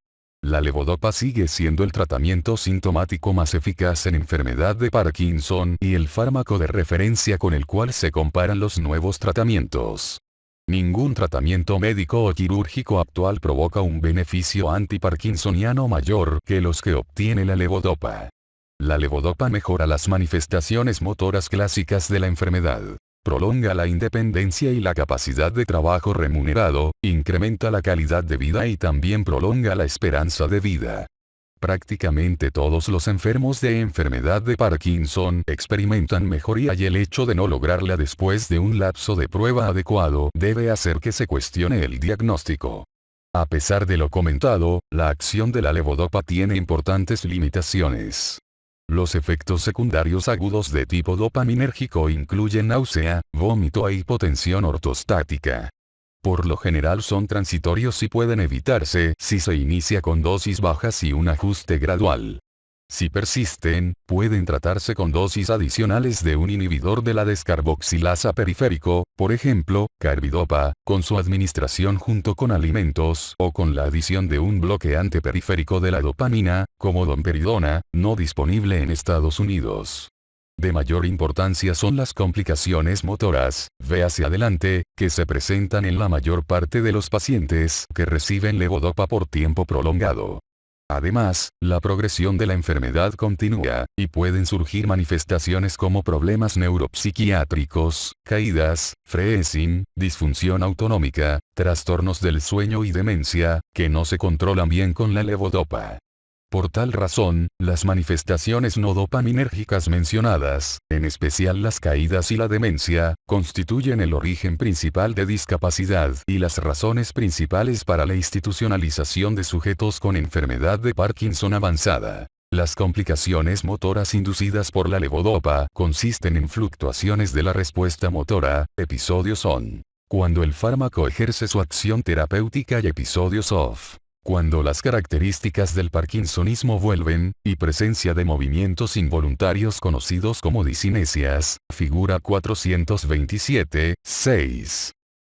La levodopa sigue siendo el tratamiento sintomático más eficaz en enfermedad de Parkinson y el fármaco de referencia con el cual se comparan los nuevos tratamientos. Ningún tratamiento médico o quirúrgico actual provoca un beneficio antiparkinsoniano mayor que los que obtiene la levodopa. La levodopa mejora las manifestaciones motoras clásicas de la enfermedad. Prolonga la independencia y la capacidad de trabajo remunerado, incrementa la calidad de vida y también prolonga la esperanza de vida. Prácticamente todos los enfermos de enfermedad de Parkinson experimentan mejoría y el hecho de no lograrla después de un lapso de prueba adecuado debe hacer que se cuestione el diagnóstico. A pesar de lo comentado, la acción de la levodopa tiene importantes limitaciones. Los efectos secundarios agudos de tipo dopaminérgico incluyen náusea, vómito e hipotensión ortostática. Por lo general son transitorios y pueden evitarse si se inicia con dosis bajas y un ajuste gradual. Si persisten, pueden tratarse con dosis adicionales de un inhibidor de la descarboxilasa periférico, por ejemplo, carbidopa, con su administración junto con alimentos o con la adición de un bloqueante periférico de la dopamina, como domperidona, no disponible en Estados Unidos. De mayor importancia son las complicaciones motoras, véase adelante, que se presentan en la mayor parte de los pacientes que reciben levodopa por tiempo prolongado. Además, la progresión de la enfermedad continúa, y pueden surgir manifestaciones como problemas neuropsiquiátricos, caídas, freezing, disfunción autonómica, trastornos del sueño y demencia, que no se controlan bien con la levodopa. Por tal razón, las manifestaciones no dopaminérgicas mencionadas, en especial las caídas y la demencia, constituyen el origen principal de discapacidad y las razones principales para la institucionalización de sujetos con enfermedad de Parkinson avanzada. Las complicaciones motoras inducidas por la levodopa consisten en fluctuaciones de la respuesta motora, episodios on, cuando el fármaco ejerce su acción terapéutica y episodios off, cuando las características del parkinsonismo vuelven, y presencia de movimientos involuntarios conocidos como disinesias, figura 427, 6.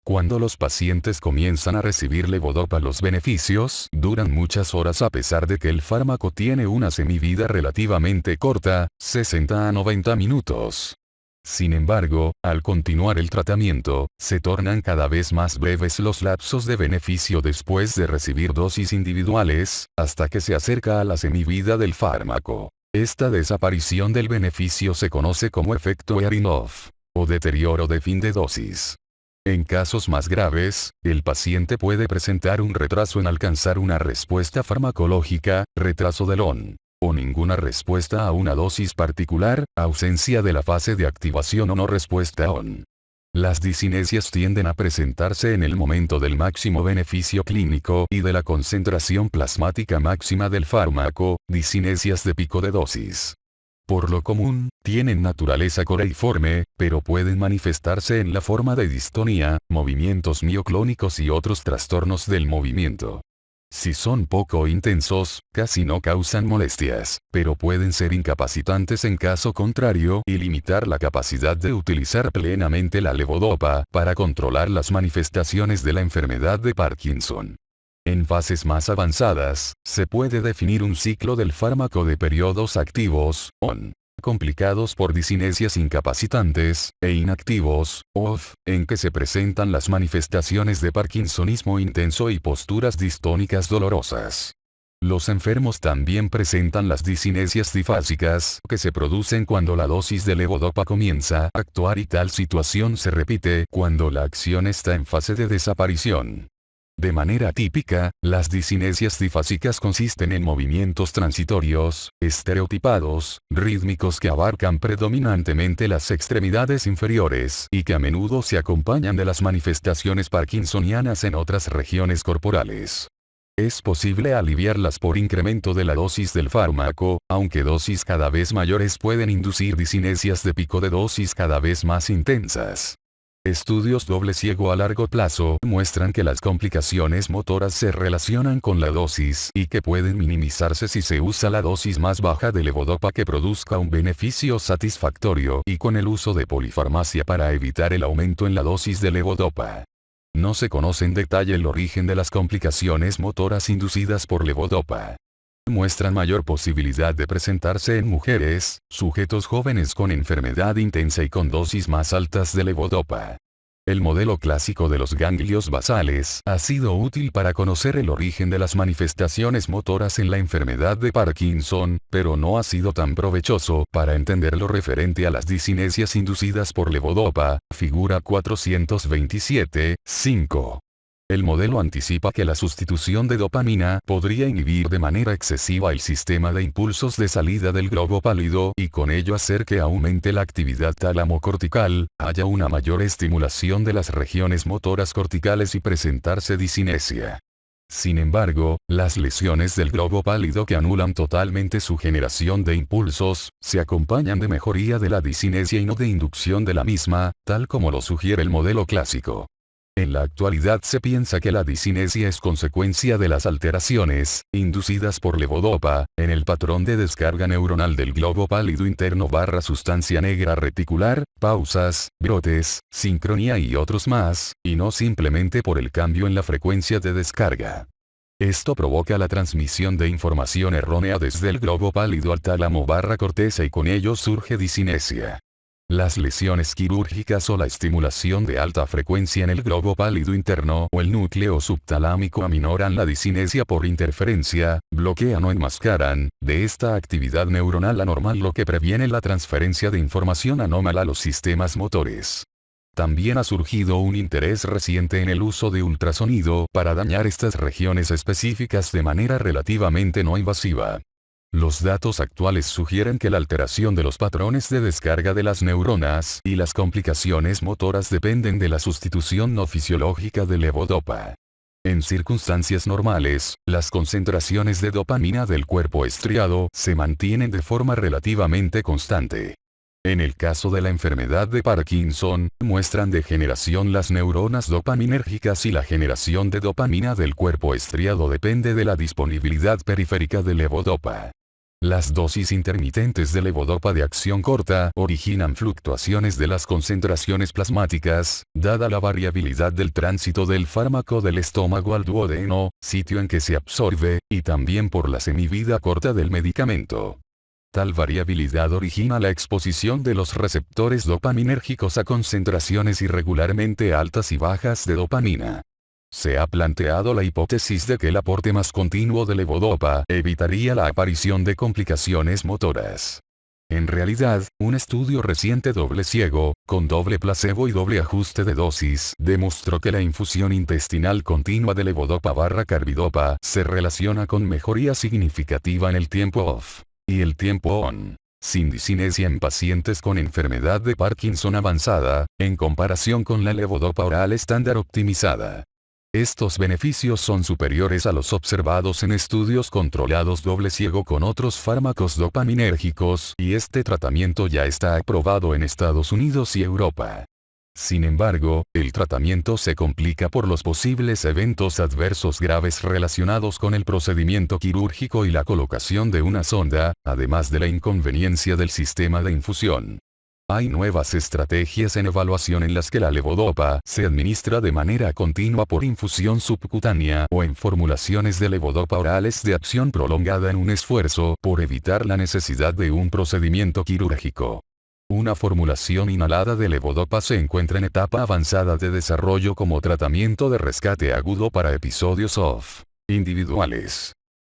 Cuando los pacientes comienzan a recibir levodopa, los beneficios duran muchas horas a pesar de que el fármaco tiene una semivida relativamente corta, 60 a 90 minutos. Sin embargo, al continuar el tratamiento, se tornan cada vez más breves los lapsos de beneficio después de recibir dosis individuales, hasta que se acerca a la semivida del fármaco. Esta desaparición del beneficio se conoce como efecto wearing off, o deterioro de fin de dosis. En casos más graves, el paciente puede presentar un retraso en alcanzar una respuesta farmacológica, retraso del ON. O ninguna respuesta a una dosis particular, ausencia de la fase de activación o no respuesta ON. Las disinesias tienden a presentarse en el momento del máximo beneficio clínico y de la concentración plasmática máxima del fármaco, disinesias de pico de dosis. Por lo común, tienen naturaleza coreiforme, pero pueden manifestarse en la forma de distonía, movimientos mioclónicos y otros trastornos del movimiento. Si son poco intensos, casi no causan molestias, pero pueden ser incapacitantes en caso contrario y limitar la capacidad de utilizar plenamente la levodopa para controlar las manifestaciones de la enfermedad de Parkinson. En fases más avanzadas, se puede definir un ciclo del fármaco de periodos activos, ON, complicados por disinesias incapacitantes, e inactivos, OFF, en que se presentan las manifestaciones de parkinsonismo intenso y posturas distónicas dolorosas. Los enfermos también presentan las disinesias difásicas, que se producen cuando la dosis de levodopa comienza a actuar y tal situación se repite cuando la acción está en fase de desaparición. De manera típica, las disinesias difásicas consisten en movimientos transitorios, estereotipados, rítmicos que abarcan predominantemente las extremidades inferiores y que a menudo se acompañan de las manifestaciones parkinsonianas en otras regiones corporales. Es posible aliviarlas por incremento de la dosis del fármaco, aunque dosis cada vez mayores pueden inducir disinesias de pico de dosis cada vez más intensas. Estudios doble ciego a largo plazo muestran que las complicaciones motoras se relacionan con la dosis y que pueden minimizarse si se usa la dosis más baja de levodopa que produzca un beneficio satisfactorio y con el uso de polifarmacia para evitar el aumento en la dosis de levodopa. No se conoce en detalle el origen de las complicaciones motoras inducidas por levodopa. Muestran mayor posibilidad de presentarse en mujeres, sujetos jóvenes con enfermedad intensa y con dosis más altas de levodopa. El modelo clásico de los ganglios basales ha sido útil para conocer el origen de las manifestaciones motoras en la enfermedad de Parkinson, pero no ha sido tan provechoso para entender lo referente a las discinesias inducidas por levodopa, figura 427.5. El modelo anticipa que la sustitución de dopamina podría inhibir de manera excesiva el sistema de impulsos de salida del globo pálido y con ello hacer que aumente la actividad tálamo-cortical, haya una mayor estimulación de las regiones motoras corticales y presentarse discinesia. Sin embargo, las lesiones del globo pálido que anulan totalmente su generación de impulsos, se acompañan de mejoría de la discinesia y no de inducción de la misma, tal como lo sugiere el modelo clásico. En la actualidad se piensa que la discinesia es consecuencia de las alteraciones, inducidas por levodopa, en el patrón de descarga neuronal del globo pálido interno / sustancia negra reticular, pausas, brotes, sincronía y otros más, y no simplemente por el cambio en la frecuencia de descarga. Esto provoca la transmisión de información errónea desde el globo pálido al tálamo / corteza y con ello surge discinesia. Las lesiones quirúrgicas o la estimulación de alta frecuencia en el globo pálido interno o el núcleo subtalámico aminoran la discinesia por interferencia, bloquean o enmascaran, de esta actividad neuronal anormal lo que previene la transferencia de información anómala a los sistemas motores. También ha surgido un interés reciente en el uso de ultrasonido para dañar estas regiones específicas de manera relativamente no invasiva. Los datos actuales sugieren que la alteración de los patrones de descarga de las neuronas y las complicaciones motoras dependen de la sustitución no fisiológica de levodopa. En circunstancias normales, las concentraciones de dopamina del cuerpo estriado se mantienen de forma relativamente constante. En el caso de la enfermedad de Parkinson, muestran degeneración las neuronas dopaminérgicas y la generación de dopamina del cuerpo estriado depende de la disponibilidad periférica de levodopa. Las dosis intermitentes de levodopa de acción corta originan fluctuaciones de las concentraciones plasmáticas, dada la variabilidad del tránsito del fármaco del estómago al duodeno, sitio en que se absorbe, y también por la semivida corta del medicamento. Tal variabilidad origina la exposición de los receptores dopaminérgicos a concentraciones irregularmente altas y bajas de dopamina. Se ha planteado la hipótesis de que el aporte más continuo de levodopa evitaría la aparición de complicaciones motoras. En realidad, un estudio reciente doble ciego, con doble placebo y doble ajuste de dosis, demostró que la infusión intestinal continua de levodopa / carbidopa se relaciona con mejoría significativa en el tiempo off y el tiempo on, sin discinesia en pacientes con enfermedad de Parkinson avanzada, en comparación con la levodopa oral estándar optimizada. Estos beneficios son superiores a los observados en estudios controlados doble ciego con otros fármacos dopaminérgicos y este tratamiento ya está aprobado en Estados Unidos y Europa. Sin embargo, el tratamiento se complica por los posibles eventos adversos graves relacionados con el procedimiento quirúrgico y la colocación de una sonda, además de la inconveniencia del sistema de infusión. Hay nuevas estrategias en evaluación en las que la levodopa se administra de manera continua por infusión subcutánea o en formulaciones de levodopa orales de acción prolongada en un esfuerzo por evitar la necesidad de un procedimiento quirúrgico. Una formulación inhalada de levodopa se encuentra en etapa avanzada de desarrollo como tratamiento de rescate agudo para episodios OFF individuales.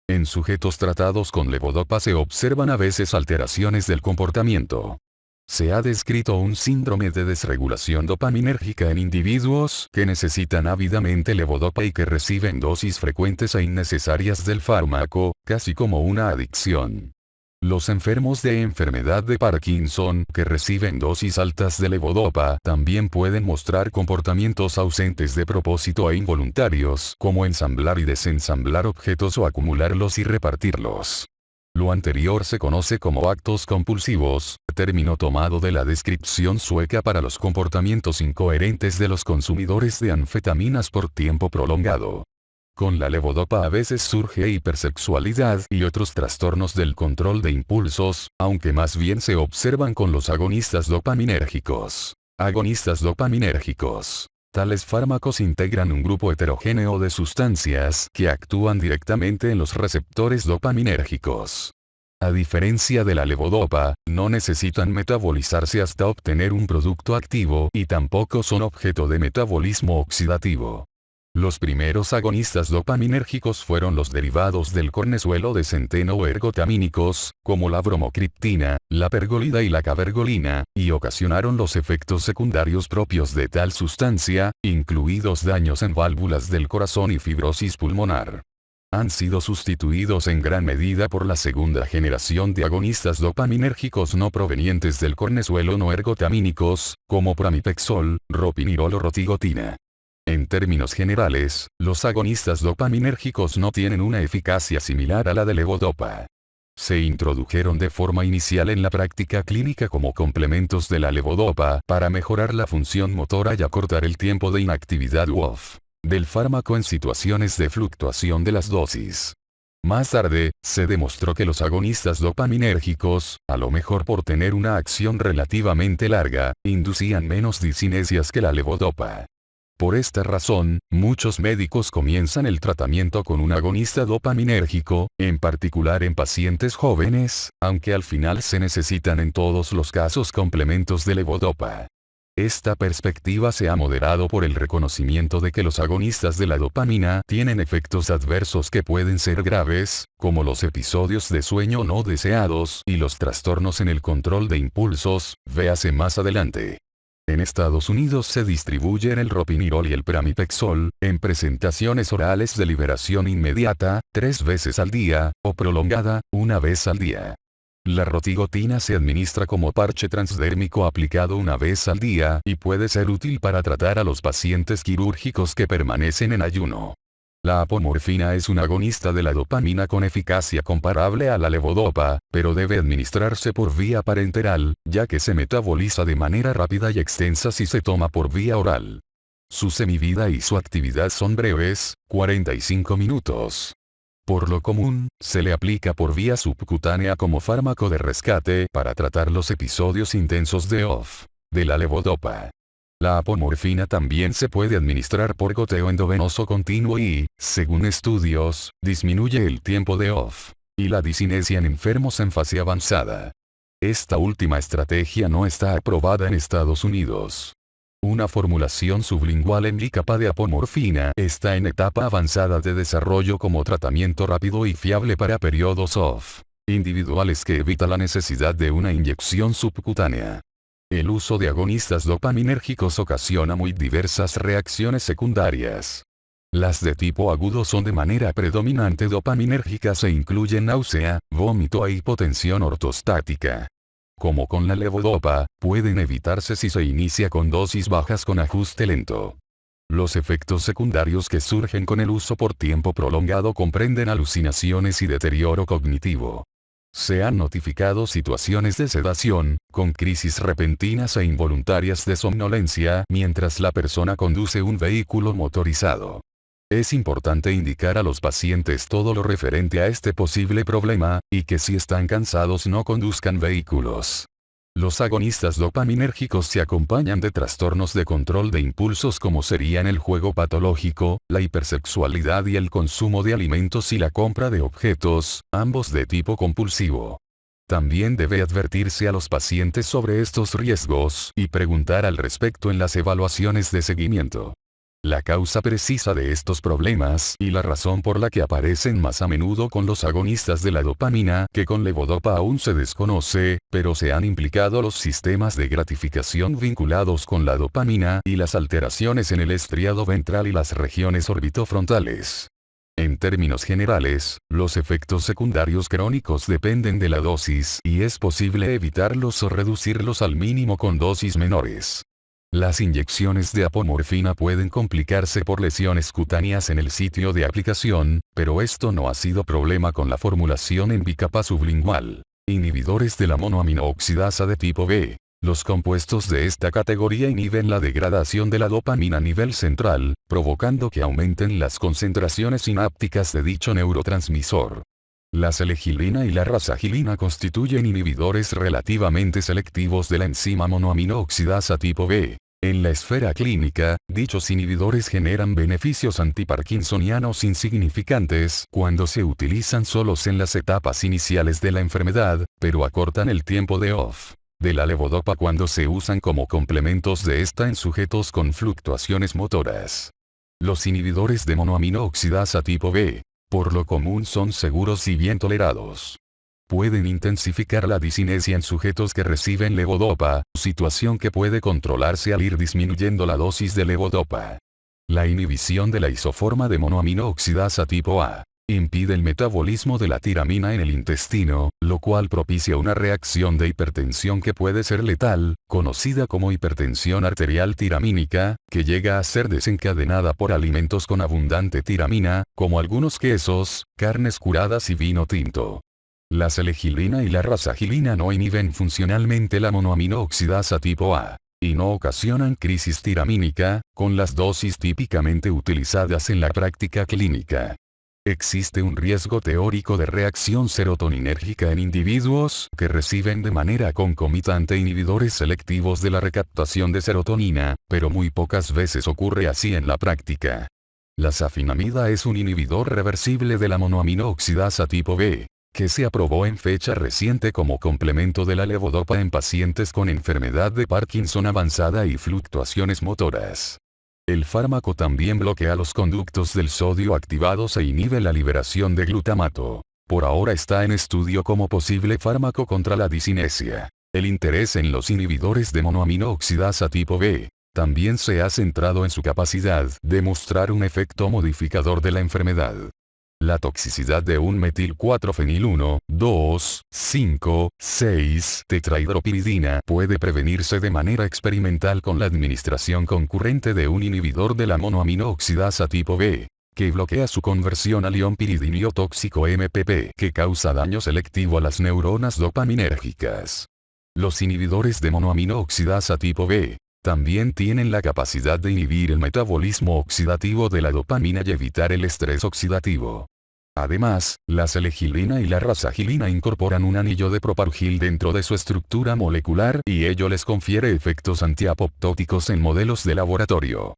En sujetos tratados con levodopa se observan a veces alteraciones del comportamiento. Se ha descrito un síndrome de desregulación dopaminérgica en individuos que necesitan ávidamente levodopa y que reciben dosis frecuentes e innecesarias del fármaco, casi como una adicción. Los enfermos de enfermedad de Parkinson que reciben dosis altas de levodopa también pueden mostrar comportamientos ausentes de propósito e involuntarios, como ensamblar y desensamblar objetos o acumularlos y repartirlos. Lo anterior se conoce como actos compulsivos, término tomado de la descripción sueca para los comportamientos incoherentes de los consumidores de anfetaminas por tiempo prolongado. Con la levodopa a veces surge hipersexualidad y otros trastornos del control de impulsos, aunque más bien se observan con los agonistas dopaminérgicos. Agonistas dopaminérgicos. Tales fármacos integran un grupo heterogéneo de sustancias que actúan directamente en los receptores dopaminérgicos. A diferencia de la levodopa, no necesitan metabolizarse hasta obtener un producto activo y tampoco son objeto de metabolismo oxidativo. Los primeros agonistas dopaminérgicos fueron los derivados del cornezuelo de centeno o ergotamínicos, como la bromocriptina, la pergolida y la cabergolina, y ocasionaron los efectos secundarios propios de tal sustancia, incluidos daños en válvulas del corazón y fibrosis pulmonar. Han sido sustituidos en gran medida por la segunda generación de agonistas dopaminérgicos no provenientes del cornezuelo no ergotamínicos, como pramipexol, ropinirol o rotigotina. En términos generales, los agonistas dopaminérgicos no tienen una eficacia similar a la de levodopa. Se introdujeron de forma inicial en la práctica clínica como complementos de la levodopa para mejorar la función motora y acortar el tiempo de inactividad off del fármaco en situaciones de fluctuación de las dosis. Más tarde, se demostró que los agonistas dopaminérgicos, a lo mejor por tener una acción relativamente larga, inducían menos discinesias que la levodopa. Por esta razón, muchos médicos comienzan el tratamiento con un agonista dopaminérgico, en particular en pacientes jóvenes, aunque al final se necesitan en todos los casos complementos de levodopa. Esta perspectiva se ha moderado por el reconocimiento de que los agonistas de la dopamina tienen efectos adversos que pueden ser graves, como los episodios de sueño no deseados y los trastornos en el control de impulsos, véase más adelante. En Estados Unidos se distribuyen el ropinirol y el pramipexol, en presentaciones orales de liberación inmediata, 3 veces al día, o prolongada, 1 vez al día. La rotigotina se administra como parche transdérmico aplicado 1 vez al día y puede ser útil para tratar a los pacientes quirúrgicos que permanecen en ayuno. La apomorfina es un agonista de la dopamina con eficacia comparable a la levodopa, pero debe administrarse por vía parenteral, ya que se metaboliza de manera rápida y extensa si se toma por vía oral. Su semivida y su actividad son breves, 45 minutos. Por lo común, se le aplica por vía subcutánea como fármaco de rescate para tratar los episodios intensos de OFF de la levodopa. La apomorfina también se puede administrar por goteo endovenoso continuo y, según estudios, disminuye el tiempo de OFF y la discinesia en enfermos en fase avanzada. Esta última estrategia no está aprobada en Estados Unidos. Una formulación sublingual en bicapa de apomorfina está en etapa avanzada de desarrollo como tratamiento rápido y fiable para periodos OFF individuales que evita la necesidad de una inyección subcutánea. El uso de agonistas dopaminérgicos ocasiona muy diversas reacciones secundarias. Las de tipo agudo son de manera predominante dopaminérgicas e incluyen náusea, vómito e hipotensión ortostática. Como con la levodopa, pueden evitarse si se inicia con dosis bajas con ajuste lento. Los efectos secundarios que surgen con el uso por tiempo prolongado comprenden alucinaciones y deterioro cognitivo. Se han notificado situaciones de sedación, con crisis repentinas e involuntarias de somnolencia mientras la persona conduce un vehículo motorizado. Es importante indicar a los pacientes todo lo referente a este posible problema, y que si están cansados no conduzcan vehículos. Los agonistas dopaminérgicos se acompañan de trastornos de control de impulsos como serían el juego patológico, la hipersexualidad y el consumo de alimentos y la compra de objetos, ambos de tipo compulsivo. También debe advertirse a los pacientes sobre estos riesgos y preguntar al respecto en las evaluaciones de seguimiento. La causa precisa de estos problemas y la razón por la que aparecen más a menudo con los agonistas de la dopamina que con levodopa aún se desconoce, pero se han implicado los sistemas de gratificación vinculados con la dopamina y las alteraciones en el estriado ventral y las regiones orbitofrontales. En términos generales, los efectos secundarios crónicos dependen de la dosis y es posible evitarlos o reducirlos al mínimo con dosis menores. Las inyecciones de apomorfina pueden complicarse por lesiones cutáneas en el sitio de aplicación, pero esto no ha sido problema con la formulación en bicapa sublingual. Inhibidores de la monoaminooxidasa de tipo B. Los compuestos de esta categoría inhiben la degradación de la dopamina a nivel central, provocando que aumenten las concentraciones sinápticas de dicho neurotransmisor. La selegilina y la rasagilina constituyen inhibidores relativamente selectivos de la enzima monoaminooxidasa tipo B. En la esfera clínica, dichos inhibidores generan beneficios antiparkinsonianos insignificantes cuando se utilizan solos en las etapas iniciales de la enfermedad, pero acortan el tiempo de off de la levodopa cuando se usan como complementos de esta en sujetos con fluctuaciones motoras. Los inhibidores de monoamino oxidasa tipo B, por lo común son seguros y bien tolerados. Pueden intensificar la disinesia en sujetos que reciben levodopa, situación que puede controlarse al ir disminuyendo la dosis de levodopa. La inhibición de la isoforma de monoamino oxidasa tipo A impide el metabolismo de la tiramina en el intestino, lo cual propicia una reacción de hipertensión que puede ser letal, conocida como hipertensión arterial tiramínica, que llega a ser desencadenada por alimentos con abundante tiramina, como algunos quesos, carnes curadas y vino tinto. La selegilina y la rasagilina no inhiben funcionalmente la monoamino oxidasa tipo A, y no ocasionan crisis tiramínica, con las dosis típicamente utilizadas en la práctica clínica. Existe un riesgo teórico de reacción serotoninérgica en individuos que reciben de manera concomitante inhibidores selectivos de la recaptación de serotonina, pero muy pocas veces ocurre así en la práctica. La safinamida es un inhibidor reversible de la monoamino oxidasa tipo B, que se aprobó en fecha reciente como complemento de la levodopa en pacientes con enfermedad de Parkinson avanzada y fluctuaciones motoras. El fármaco también bloquea los conductos del sodio activados e inhibe la liberación de glutamato. Por ahora está en estudio como posible fármaco contra la disinesia. El interés en los inhibidores de monoamino oxidasa tipo B también se ha centrado en su capacidad de mostrar un efecto modificador de la enfermedad. La toxicidad de un metil 4-fenil 1,2,5,6 tetrahidropiridina puede prevenirse de manera experimental con la administración concurrente de un inhibidor de la monoamino oxidasa tipo B, que bloquea su conversión al ion piridinio tóxico MPP, que causa daño selectivo a las neuronas dopaminérgicas. Los inhibidores de monoamino oxidasa tipo B también tienen la capacidad de inhibir el metabolismo oxidativo de la dopamina y evitar el estrés oxidativo. Además, la selegilina y la rasagilina incorporan un anillo de propargil dentro de su estructura molecular y ello les confiere efectos antiapoptóticos en modelos de laboratorio.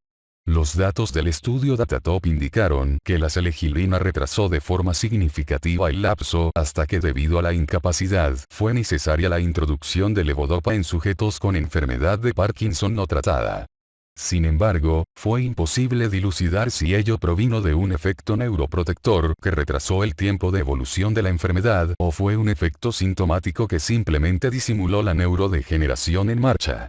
Los datos del estudio Datatop indicaron que la selegilina retrasó de forma significativa el lapso hasta que debido a la incapacidad fue necesaria la introducción de levodopa en sujetos con enfermedad de Parkinson no tratada. Sin embargo, fue imposible dilucidar si ello provino de un efecto neuroprotector que retrasó el tiempo de evolución de la enfermedad o fue un efecto sintomático que simplemente disimuló la neurodegeneración en marcha.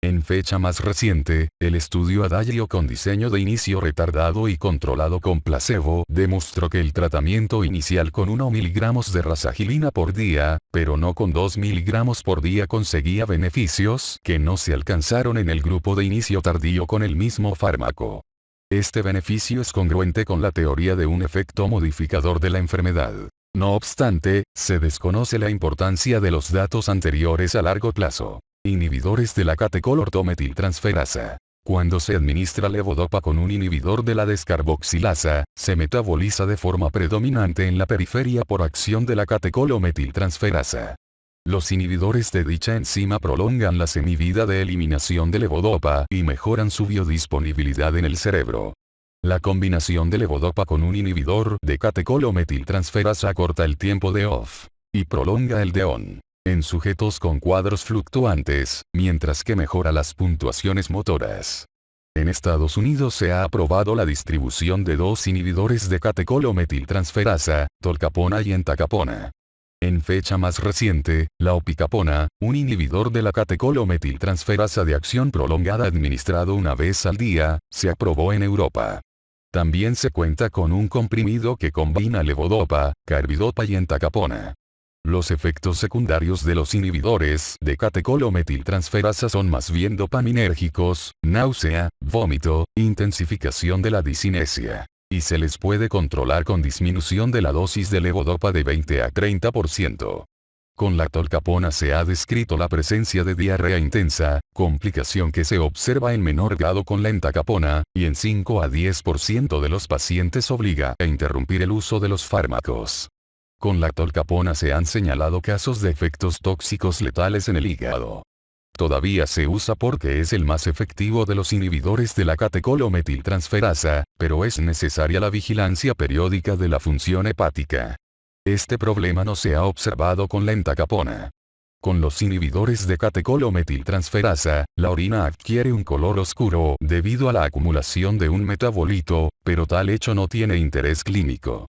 En fecha más reciente, el estudio Adagio con diseño de inicio retardado y controlado con placebo demostró que el tratamiento inicial con 1 mg de rasagilina por día, pero no con 2 mg por día conseguía beneficios que no se alcanzaron en el grupo de inicio tardío con el mismo fármaco. Este beneficio es congruente con la teoría de un efecto modificador de la enfermedad. No obstante, se desconoce la importancia de los datos anteriores a largo plazo. Inhibidores de la catecolortometiltransferasa. Cuando se administra levodopa con un inhibidor de la descarboxilasa, se metaboliza de forma predominante en la periferia por acción de la catecolometiltransferasa. Los inhibidores de dicha enzima prolongan la semivida de eliminación de levodopa y mejoran su biodisponibilidad en el cerebro. La combinación de levodopa con un inhibidor de catecolometiltransferasa acorta el tiempo de off y prolonga el de on en sujetos con cuadros fluctuantes, mientras que mejora las puntuaciones motoras. En Estados Unidos se ha aprobado la distribución de 2 inhibidores de catecolometiltransferasa, tolcapona y entacapona. En fecha más reciente, la opicapona, un inhibidor de la catecolometiltransferasa de acción prolongada administrado una vez al día, se aprobó en Europa. También se cuenta con un comprimido que combina levodopa, carbidopa y entacapona. Los efectos secundarios de los inhibidores de catecolometiltransferasa son más bien dopaminérgicos, náusea, vómito, intensificación de la disinesia, y se les puede controlar con disminución de la dosis de levodopa de 20 a 30%. Con la tolcapona se ha descrito la presencia de diarrea intensa, complicación que se observa en menor grado con la entacapona, y en 5 a 10% de los pacientes obliga a interrumpir el uso de los fármacos. Con la tolcapona se han señalado casos de efectos tóxicos letales en el hígado. Todavía se usa porque es el más efectivo de los inhibidores de la catecolometiltransferasa, pero es necesaria la vigilancia periódica de la función hepática. Este problema no se ha observado con la entacapona. Con los inhibidores de catecolometiltransferasa, la orina adquiere un color oscuro debido a la acumulación de un metabolito, pero tal hecho no tiene interés clínico.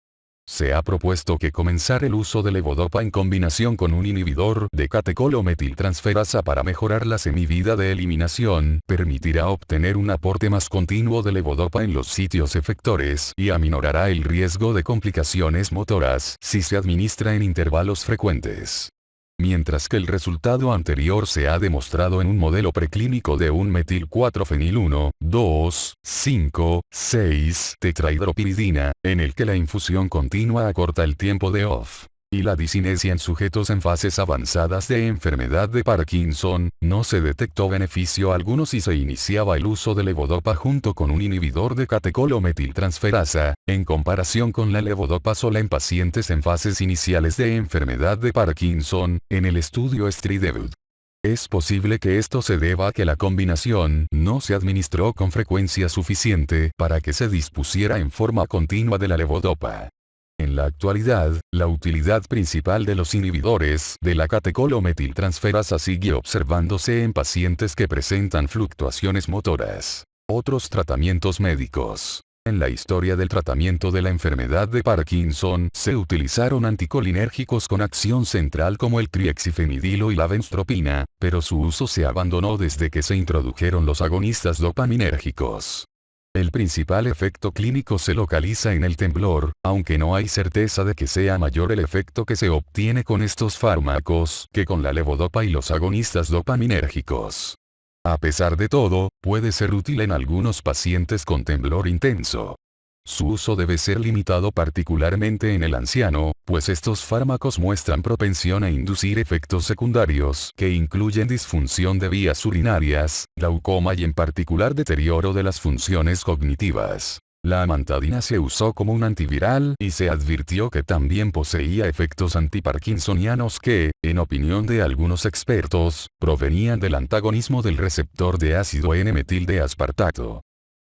Se ha propuesto que comenzar el uso de levodopa en combinación con un inhibidor de catecolometiltransferasa para mejorar la semivida de eliminación permitirá obtener un aporte más continuo de levodopa en los sitios efectores y aminorará el riesgo de complicaciones motoras si se administra en intervalos frecuentes. Mientras que el resultado anterior se ha demostrado en un modelo preclínico de un metil 4-fenil 1,2,5,6 tetrahidropiridina, en el que la infusión continua acorta el tiempo de OFF. Y la disinesia en sujetos en fases avanzadas de enfermedad de Parkinson, no se detectó beneficio alguno si se iniciaba el uso de levodopa junto con un inhibidor de catecolometiltransferasa, en comparación con la levodopa sola en pacientes en fases iniciales de enfermedad de Parkinson, en el estudio STRIDE-BUD. Es posible que esto se deba a que la combinación no se administró con frecuencia suficiente para que se dispusiera en forma continua de la levodopa. En la actualidad, la utilidad principal de los inhibidores de la catecolometiltransferasa sigue observándose en pacientes que presentan fluctuaciones motoras. Otros tratamientos médicos. En la historia del tratamiento de la enfermedad de Parkinson se utilizaron anticolinérgicos con acción central como el triexifenidilo y la benztropina, pero su uso se abandonó desde que se introdujeron los agonistas dopaminérgicos. El principal efecto clínico se localiza en el temblor, aunque no hay certeza de que sea mayor el efecto que se obtiene con estos fármacos que con la levodopa y los agonistas dopaminérgicos. A pesar de todo, puede ser útil en algunos pacientes con temblor intenso. Su uso debe ser limitado particularmente en el anciano, pues estos fármacos muestran propensión a inducir efectos secundarios que incluyen disfunción de vías urinarias, glaucoma y en particular deterioro de las funciones cognitivas. La amantadina se usó como un antiviral y se advirtió que también poseía efectos antiparkinsonianos que, en opinión de algunos expertos, provenían del antagonismo del receptor de ácido N-metil de aspartato.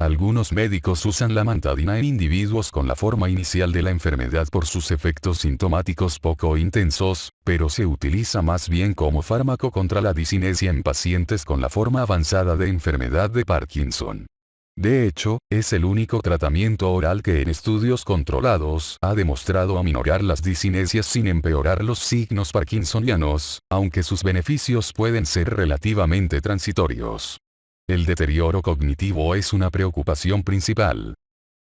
Algunos médicos usan la amantadina en individuos con la forma inicial de la enfermedad por sus efectos sintomáticos poco intensos, pero se utiliza más bien como fármaco contra la disinesia en pacientes con la forma avanzada de enfermedad de Parkinson. De hecho, es el único tratamiento oral que en estudios controlados ha demostrado aminorar las disinesias sin empeorar los signos parkinsonianos, aunque sus beneficios pueden ser relativamente transitorios. El deterioro cognitivo es una preocupación principal.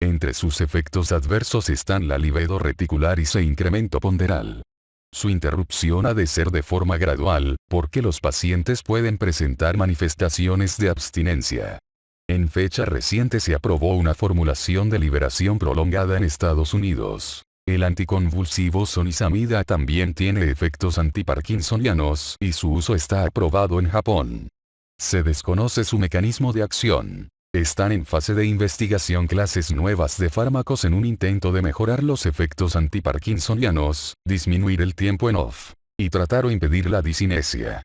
Entre sus efectos adversos están la libido reticular y su incremento ponderal. Su interrupción ha de ser de forma gradual, porque los pacientes pueden presentar manifestaciones de abstinencia. En fecha reciente se aprobó una formulación de liberación prolongada en Estados Unidos. El anticonvulsivo sonizamida también tiene efectos antiparkinsonianos y su uso está aprobado en Japón. Se desconoce su mecanismo de acción. Están en fase de investigación clases nuevas de fármacos en un intento de mejorar los efectos antiparkinsonianos, disminuir el tiempo en OFF, y tratar o impedir la disinesia.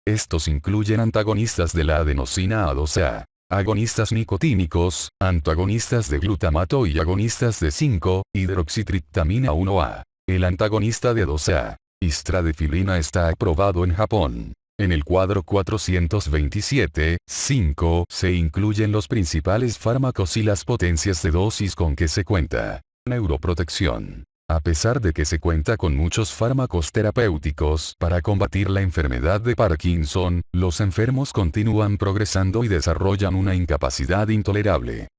Estos incluyen antagonistas de la adenosina A2A, agonistas nicotínicos, antagonistas de glutamato y agonistas de 5-hidroxitriptamina 1A. El antagonista de 2A, istradefilina, está aprobado en Japón. En el cuadro 427.5 se incluyen los principales fármacos y las potencias de dosis con que se cuenta. Neuroprotección. A pesar de que se cuenta con muchos fármacos terapéuticos para combatir la enfermedad de Parkinson, los enfermos continúan progresando y desarrollan una incapacidad intolerable.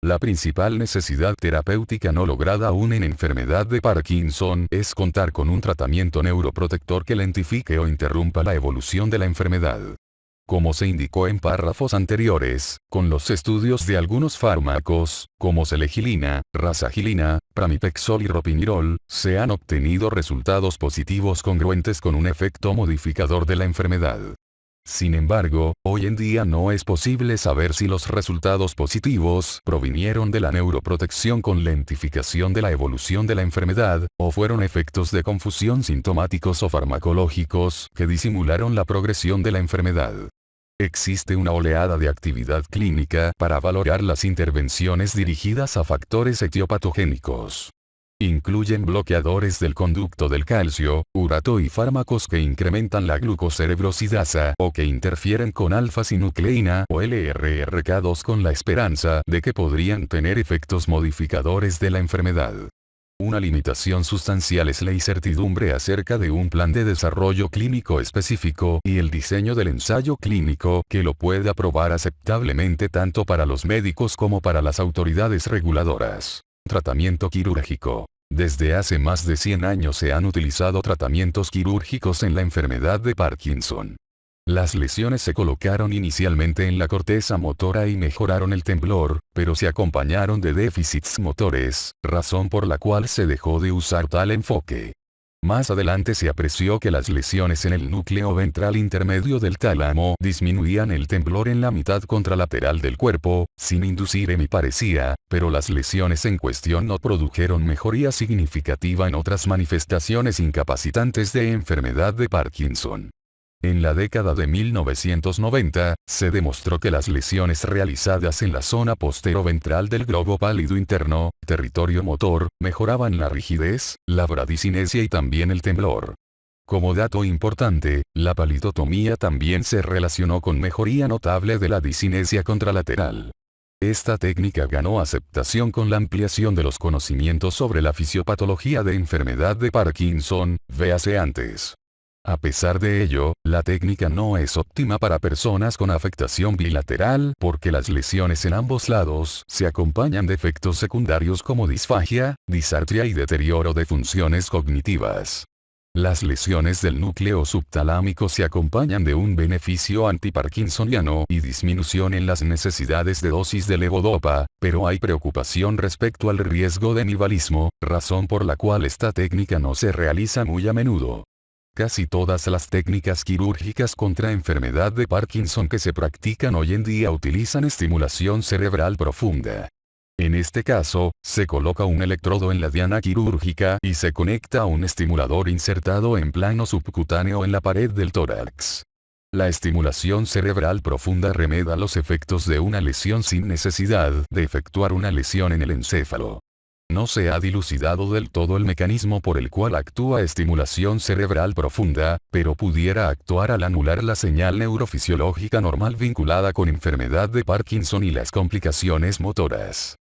La principal necesidad terapéutica no lograda aún en enfermedad de Parkinson es contar con un tratamiento neuroprotector que lentifique o interrumpa la evolución de la enfermedad. Como se indicó en párrafos anteriores, con los estudios de algunos fármacos, como selegilina, rasagilina, pramipexol y ropinirol, se han obtenido resultados positivos congruentes con un efecto modificador de la enfermedad. Sin embargo, hoy en día no es posible saber si los resultados positivos provinieron de la neuroprotección con lentificación de la evolución de la enfermedad, o fueron efectos de confusión sintomáticos o farmacológicos que disimularon la progresión de la enfermedad. Existe una oleada de actividad clínica para valorar las intervenciones dirigidas a factores etiopatogénicos. Incluyen bloqueadores del conducto del calcio, urato y fármacos que incrementan la glucocerebrosidasa o que interfieren con alfa-sinucleína o LRRK2 con la esperanza de que podrían tener efectos modificadores de la enfermedad. Una limitación sustancial es la incertidumbre acerca de un plan de desarrollo clínico específico y el diseño del ensayo clínico que lo puede aprobar aceptablemente tanto para los médicos como para las autoridades reguladoras. Tratamiento quirúrgico. Desde hace más de 100 años se han utilizado tratamientos quirúrgicos en la enfermedad de Parkinson. Las lesiones se colocaron inicialmente en la corteza motora y mejoraron el temblor, pero se acompañaron de déficits motores, razón por la cual se dejó de usar tal enfoque. Más adelante se apreció que las lesiones en el núcleo ventral intermedio del tálamo disminuían el temblor en la mitad contralateral del cuerpo, sin inducir hemiparesía, pero las lesiones en cuestión no produjeron mejoría significativa en otras manifestaciones incapacitantes de enfermedad de Parkinson. En la década de 1990, se demostró que las lesiones realizadas en la zona posteroventral del globo pálido interno, territorio motor, mejoraban la rigidez, la bradicinesia y también el temblor. Como dato importante, la palidotomía también se relacionó con mejoría notable de la disinesia contralateral. Esta técnica ganó aceptación con la ampliación de los conocimientos sobre la fisiopatología de enfermedad de Parkinson, véase antes. A pesar de ello, la técnica no es óptima para personas con afectación bilateral porque las lesiones en ambos lados se acompañan de efectos secundarios como disfagia, disartria y deterioro de funciones cognitivas. Las lesiones del núcleo subtalámico se acompañan de un beneficio antiparkinsoniano y disminución en las necesidades de dosis de levodopa, pero hay preocupación respecto al riesgo de nivalismo, razón por la cual esta técnica no se realiza muy a menudo. Casi todas las técnicas quirúrgicas contra enfermedad de Parkinson que se practican hoy en día utilizan estimulación cerebral profunda. En este caso, se coloca un electrodo en la diana quirúrgica y se conecta a un estimulador insertado en plano subcutáneo en la pared del tórax. La estimulación cerebral profunda remeda los efectos de una lesión sin necesidad de efectuar una lesión en el encéfalo. No se ha dilucidado del todo el mecanismo por el cual actúa estimulación cerebral profunda, pero pudiera actuar al anular la señal neurofisiológica normal vinculada con enfermedad de Parkinson y las complicaciones motoras.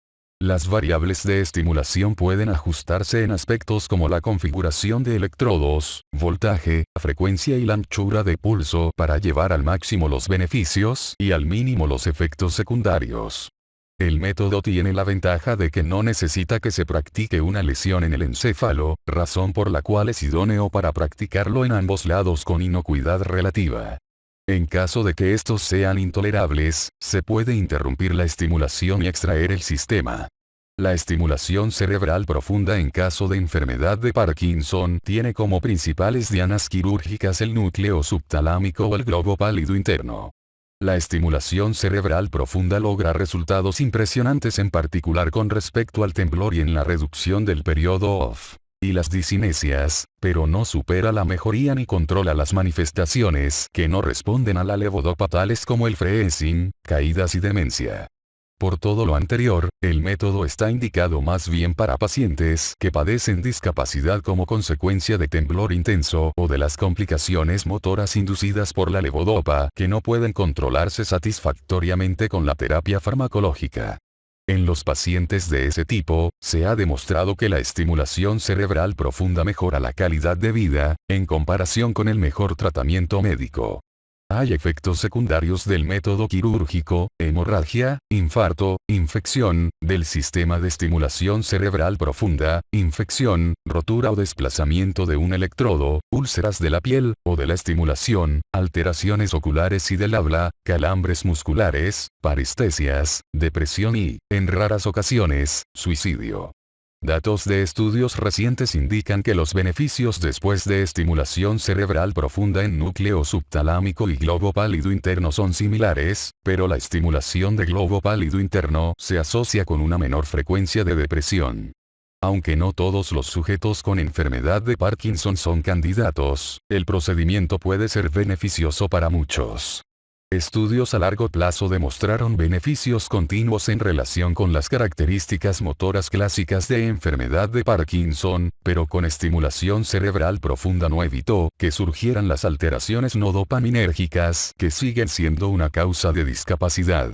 Las variables de estimulación pueden ajustarse en aspectos como la configuración de electrodos, voltaje, frecuencia y la anchura de pulso para llevar al máximo los beneficios y al mínimo los efectos secundarios. El método tiene la ventaja de que no necesita que se practique una lesión en el encéfalo, razón por la cual es idóneo para practicarlo en ambos lados con inocuidad relativa. En caso de que estos sean intolerables, se puede interrumpir la estimulación y extraer el sistema. La estimulación cerebral profunda en caso de enfermedad de Parkinson tiene como principales dianas quirúrgicas el núcleo subtalámico o el globo pálido interno. La estimulación cerebral profunda logra resultados impresionantes en particular con respecto al temblor y en la reducción del periodo OFF y las disinesias, pero no supera la mejoría ni controla las manifestaciones que no responden a la levodopa tales como el freezing, caídas y demencia. Por todo lo anterior, el método está indicado más bien para pacientes que padecen discapacidad como consecuencia de temblor intenso o de las complicaciones motoras inducidas por la levodopa que no pueden controlarse satisfactoriamente con la terapia farmacológica. En los pacientes de ese tipo, se ha demostrado que la estimulación cerebral profunda mejora la calidad de vida, en comparación con el mejor tratamiento médico. Hay efectos secundarios del método quirúrgico, hemorragia, infarto, infección, del sistema de estimulación cerebral profunda, infección, rotura o desplazamiento de un electrodo, úlceras de la piel, o de la estimulación, alteraciones oculares y del habla, calambres musculares, parestesias, depresión y, en raras ocasiones, suicidio. Datos de estudios recientes indican que los beneficios después de estimulación cerebral profunda en núcleo subtalámico y globo pálido interno son similares, pero la estimulación de globo pálido interno se asocia con una menor frecuencia de depresión. Aunque no todos los sujetos con enfermedad de Parkinson son candidatos, el procedimiento puede ser beneficioso para muchos. Estudios a largo plazo demostraron beneficios continuos en relación con las características motoras clásicas de enfermedad de Parkinson, pero con estimulación cerebral profunda no evitó que surgieran las alteraciones no dopaminérgicas que siguen siendo una causa de discapacidad.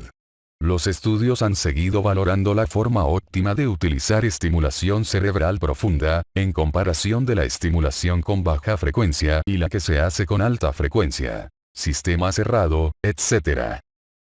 Los estudios han seguido valorando la forma óptima de utilizar estimulación cerebral profunda, en comparación de la estimulación con baja frecuencia y la que se hace con alta frecuencia, sistema cerrado, etc.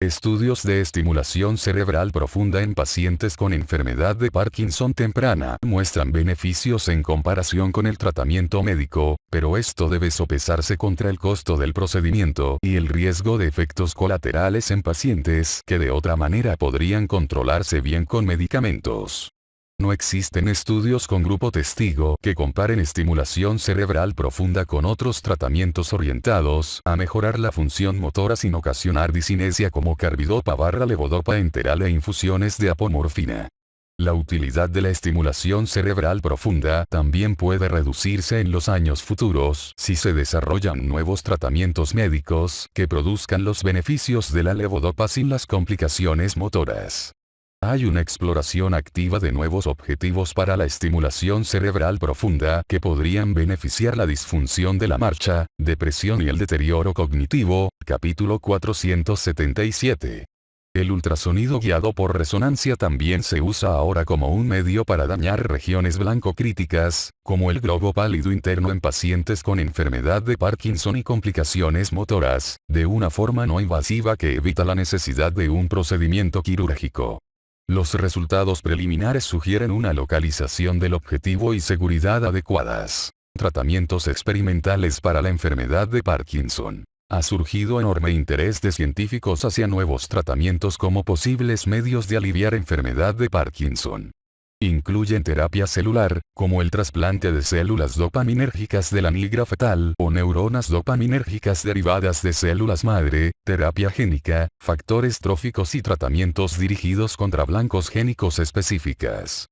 Estudios de estimulación cerebral profunda en pacientes con enfermedad de Parkinson temprana muestran beneficios en comparación con el tratamiento médico, pero esto debe sopesarse contra el costo del procedimiento y el riesgo de efectos colaterales en pacientes que de otra manera podrían controlarse bien con medicamentos. No existen estudios con grupo testigo que comparen estimulación cerebral profunda con otros tratamientos orientados a mejorar la función motora sin ocasionar disinesia como carbidopa/levodopa enteral e infusiones de apomorfina. La utilidad de la estimulación cerebral profunda también puede reducirse en los años futuros si se desarrollan nuevos tratamientos médicos que produzcan los beneficios de la levodopa sin las complicaciones motoras. Hay una exploración activa de nuevos objetivos para la estimulación cerebral profunda que podrían beneficiar la disfunción de la marcha, depresión y el deterioro cognitivo, capítulo 477. El ultrasonido guiado por resonancia también se usa ahora como un medio para dañar regiones blanco críticas, como el globo pálido interno en pacientes con enfermedad de Parkinson y complicaciones motoras, de una forma no invasiva que evita la necesidad de un procedimiento quirúrgico. Los resultados preliminares sugieren una localización del objetivo y seguridad adecuadas. Tratamientos experimentales para la enfermedad de Parkinson. Ha surgido enorme interés de científicos hacia nuevos tratamientos como posibles medios de aliviar enfermedad de Parkinson. Incluyen terapia celular, como el trasplante de células dopaminérgicas de la nigra fetal o neuronas dopaminérgicas derivadas de células madre, terapia génica, factores tróficos y tratamientos dirigidos contra blancos génicos específicas.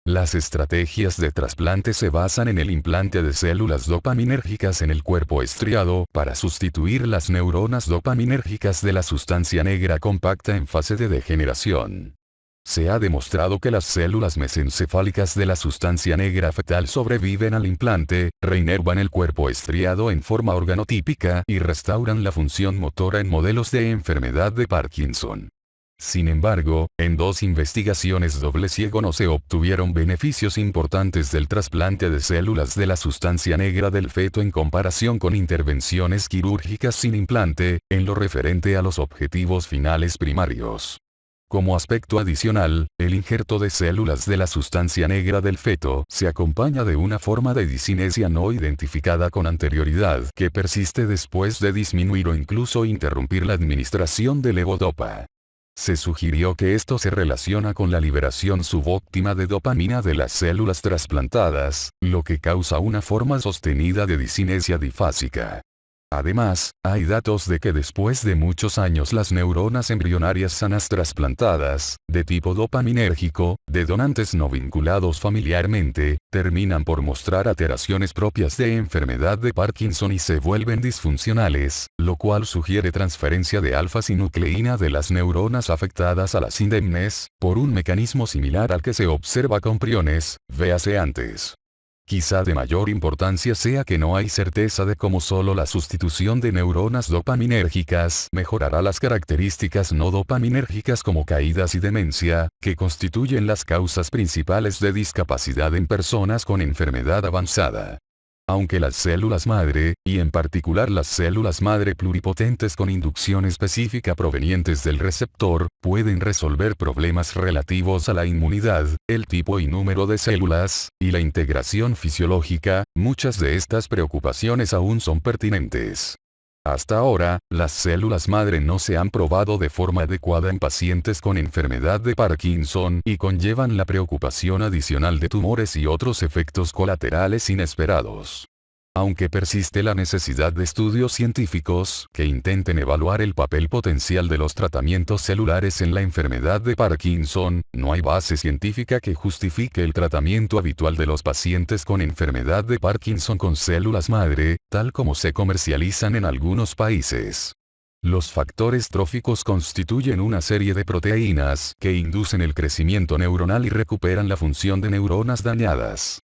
Las estrategias de trasplante se basan en el implante de células dopaminérgicas en el cuerpo estriado para sustituir las neuronas dopaminérgicas de la sustancia negra compacta en fase de degeneración. Se ha demostrado que las células mesencefálicas de la sustancia negra fetal sobreviven al implante, reinervan el cuerpo estriado en forma organotípica y restauran la función motora en modelos de enfermedad de Parkinson. Sin embargo, en 2 investigaciones doble ciego no se obtuvieron beneficios importantes del trasplante de células de la sustancia negra del feto en comparación con intervenciones quirúrgicas sin implante, en lo referente a los objetivos finales primarios. Como aspecto adicional, el injerto de células de la sustancia negra del feto se acompaña de una forma de disinesia no identificada con anterioridad que persiste después de disminuir o incluso interrumpir la administración de levodopa. Se sugirió que esto se relaciona con la liberación subóptima de dopamina de las células trasplantadas, lo que causa una forma sostenida de disinesia difásica. Además, hay datos de que después de muchos años las neuronas embrionarias sanas trasplantadas, de tipo dopaminérgico, de donantes no vinculados familiarmente, terminan por mostrar alteraciones propias de enfermedad de Parkinson y se vuelven disfuncionales, lo cual sugiere transferencia de alfa-sinucleína de las neuronas afectadas a las indemnes, por un mecanismo similar al que se observa con priones, véase antes. Quizá de mayor importancia sea que no hay certeza de cómo solo la sustitución de neuronas dopaminérgicas mejorará las características no dopaminérgicas como caídas y demencia, que constituyen las causas principales de discapacidad en personas con enfermedad avanzada. Aunque las células madre, y en particular las células madre pluripotentes con inducción específica provenientes del receptor, pueden resolver problemas relativos a la inmunidad, el tipo y número de células, y la integración fisiológica, muchas de estas preocupaciones aún son pertinentes. Hasta ahora, las células madre no se han probado de forma adecuada en pacientes con enfermedad de Parkinson y conllevan la preocupación adicional de tumores y otros efectos colaterales inesperados. Aunque persiste la necesidad de estudios científicos que intenten evaluar el papel potencial de los tratamientos celulares en la enfermedad de Parkinson, no hay base científica que justifique el tratamiento habitual de los pacientes con enfermedad de Parkinson con células madre, tal como se comercializan en algunos países. Los factores tróficos constituyen una serie de proteínas que inducen el crecimiento neuronal y recuperan la función de neuronas dañadas.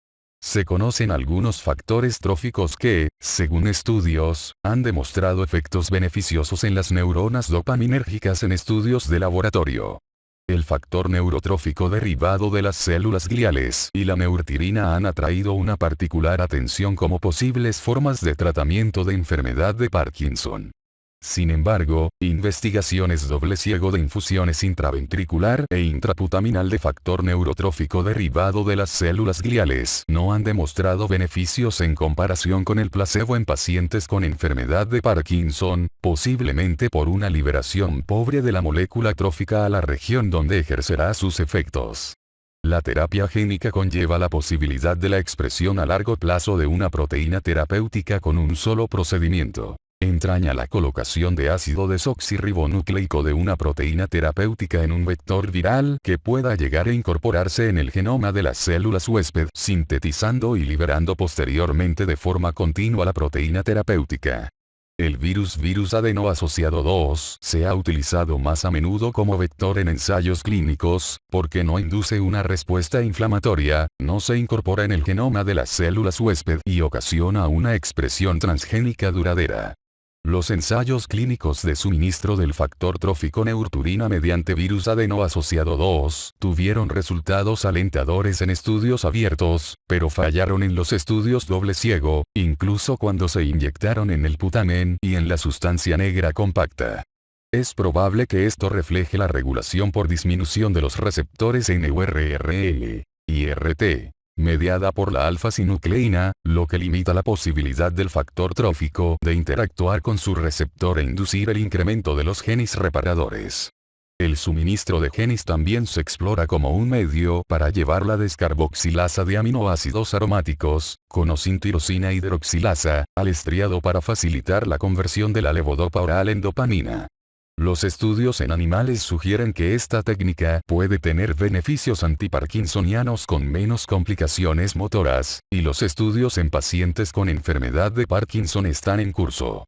Se conocen algunos factores tróficos que, según estudios, han demostrado efectos beneficiosos en las neuronas dopaminérgicas en estudios de laboratorio. El factor neurotrófico derivado de las células gliales y la neurtirina han atraído una particular atención como posibles formas de tratamiento de enfermedad de Parkinson. Sin embargo, investigaciones doble ciego de infusiones intraventricular e intraputaminal de factor neurotrófico derivado de las células gliales no han demostrado beneficios en comparación con el placebo en pacientes con enfermedad de Parkinson, posiblemente por una liberación pobre de la molécula trófica a la región donde ejercerá sus efectos. La terapia génica conlleva la posibilidad de la expresión a largo plazo de una proteína terapéutica con un solo procedimiento. Entraña la colocación de ácido desoxirribonucleico de una proteína terapéutica en un vector viral que pueda llegar a incorporarse en el genoma de las células huésped, sintetizando y liberando posteriormente de forma continua la proteína terapéutica. El virus adeno-asociado 2 se ha utilizado más a menudo como vector en ensayos clínicos, porque no induce una respuesta inflamatoria, no se incorpora en el genoma de las células huésped y ocasiona una expresión transgénica duradera. Los ensayos clínicos de suministro del factor trófico neurturina mediante virus adeno-asociado 2 tuvieron resultados alentadores en estudios abiertos, pero fallaron en los estudios doble ciego, incluso cuando se inyectaron en el putamen y en la sustancia negra compacta. Es probable que esto refleje la regulación por disminución de los receptores NURRL y RT, mediada por la alfa-sinucleína, lo que limita la posibilidad del factor trófico de interactuar con su receptor e inducir el incremento de los genes reparadores. El suministro de genes también se explora como un medio para llevar la descarboxilasa de aminoácidos aromáticos, conosintirosina hidroxilasa, al estriado para facilitar la conversión de la levodopa oral en dopamina. Los estudios en animales sugieren que esta técnica puede tener beneficios antiparkinsonianos con menos complicaciones motoras, y los estudios en pacientes con enfermedad de Parkinson están en curso.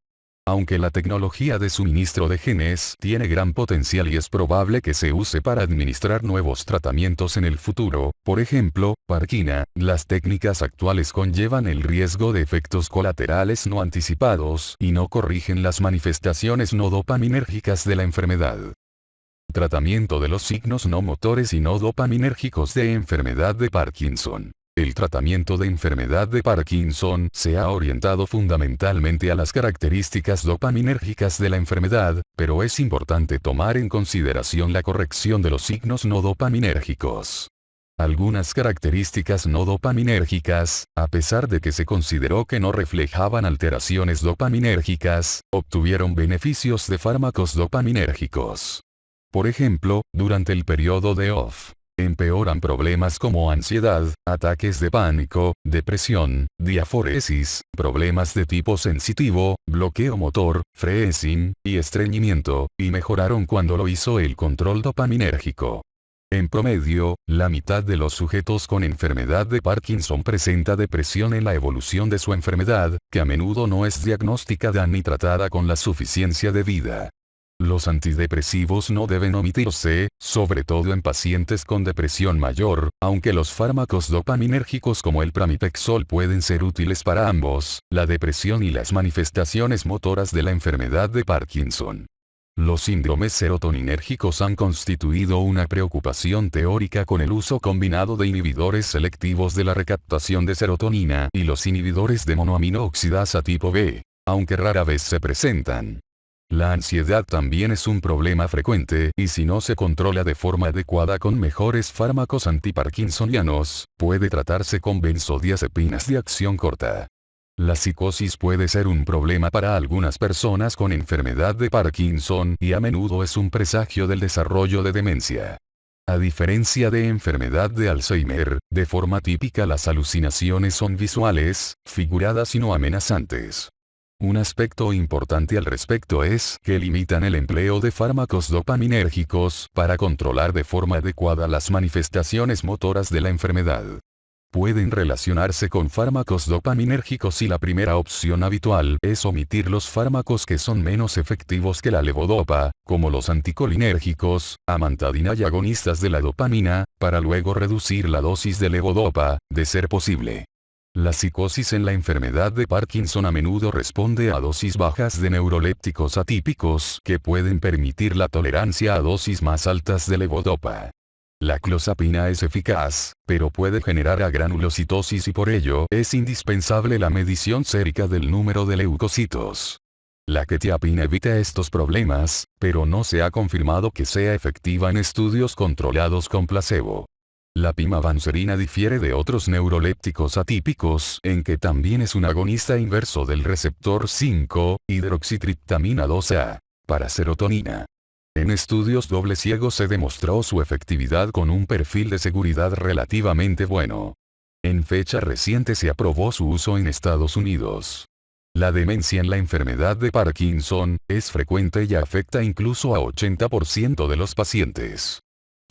Aunque la tecnología de suministro de genes tiene gran potencial y es probable que se use para administrar nuevos tratamientos en el futuro, por ejemplo, Parkina, las técnicas actuales conllevan el riesgo de efectos colaterales no anticipados y no corrigen las manifestaciones no dopaminérgicas de la enfermedad. Tratamiento de los signos no motores y no dopaminérgicos de enfermedad de Parkinson. El tratamiento de enfermedad de Parkinson se ha orientado fundamentalmente a las características dopaminérgicas de la enfermedad, pero es importante tomar en consideración la corrección de los signos no dopaminérgicos. Algunas características no dopaminérgicas, a pesar de que se consideró que no reflejaban alteraciones dopaminérgicas, obtuvieron beneficios de fármacos dopaminérgicos. Por ejemplo, durante el periodo de OFF. Empeoran problemas como ansiedad, ataques de pánico, depresión, diaforesis, problemas de tipo sensitivo, bloqueo motor, freezing, y estreñimiento, y mejoraron cuando lo hizo el control dopaminérgico. En promedio, la mitad de los sujetos con enfermedad de Parkinson presenta depresión en la evolución de su enfermedad, que a menudo no es diagnosticada ni tratada con la suficiencia debida. Los antidepresivos no deben omitirse, sobre todo en pacientes con depresión mayor, aunque los fármacos dopaminérgicos como el pramipexol pueden ser útiles para ambos, la depresión y las manifestaciones motoras de la enfermedad de Parkinson. Los síndromes serotoninérgicos han constituido una preocupación teórica con el uso combinado de inhibidores selectivos de la recaptación de serotonina y los inhibidores de monoamino oxidasa tipo B, aunque rara vez se presentan. La ansiedad también es un problema frecuente, y si no se controla de forma adecuada con mejores fármacos antiparkinsonianos, puede tratarse con benzodiazepinas de acción corta. La psicosis puede ser un problema para algunas personas con enfermedad de Parkinson y a menudo es un presagio del desarrollo de demencia. A diferencia de enfermedad de Alzheimer, de forma típica las alucinaciones son visuales, figuradas y no amenazantes. Un aspecto importante al respecto es que limitan el empleo de fármacos dopaminérgicos para controlar de forma adecuada las manifestaciones motoras de la enfermedad. Pueden relacionarse con fármacos dopaminérgicos y la primera opción habitual es omitir los fármacos que son menos efectivos que la levodopa, como los anticolinérgicos, amantadina y agonistas de la dopamina, para luego reducir la dosis de levodopa, de ser posible. La psicosis en la enfermedad de Parkinson a menudo responde a dosis bajas de neurolépticos atípicos que pueden permitir la tolerancia a dosis más altas de levodopa. La clozapina es eficaz, pero puede generar agranulocitosis y por ello es indispensable la medición sérica del número de leucocitos. La quetiapina evita estos problemas, pero no se ha confirmado que sea efectiva en estudios controlados con placebo. La pimavanserina difiere de otros neurolépticos atípicos en que también es un agonista inverso del receptor 5-hidroxitriptamina 2A, para serotonina. En estudios doble ciegos se demostró su efectividad con un perfil de seguridad relativamente bueno. En fecha reciente se aprobó su uso en Estados Unidos. La demencia en la enfermedad de Parkinson es frecuente y afecta incluso a 80% de los pacientes.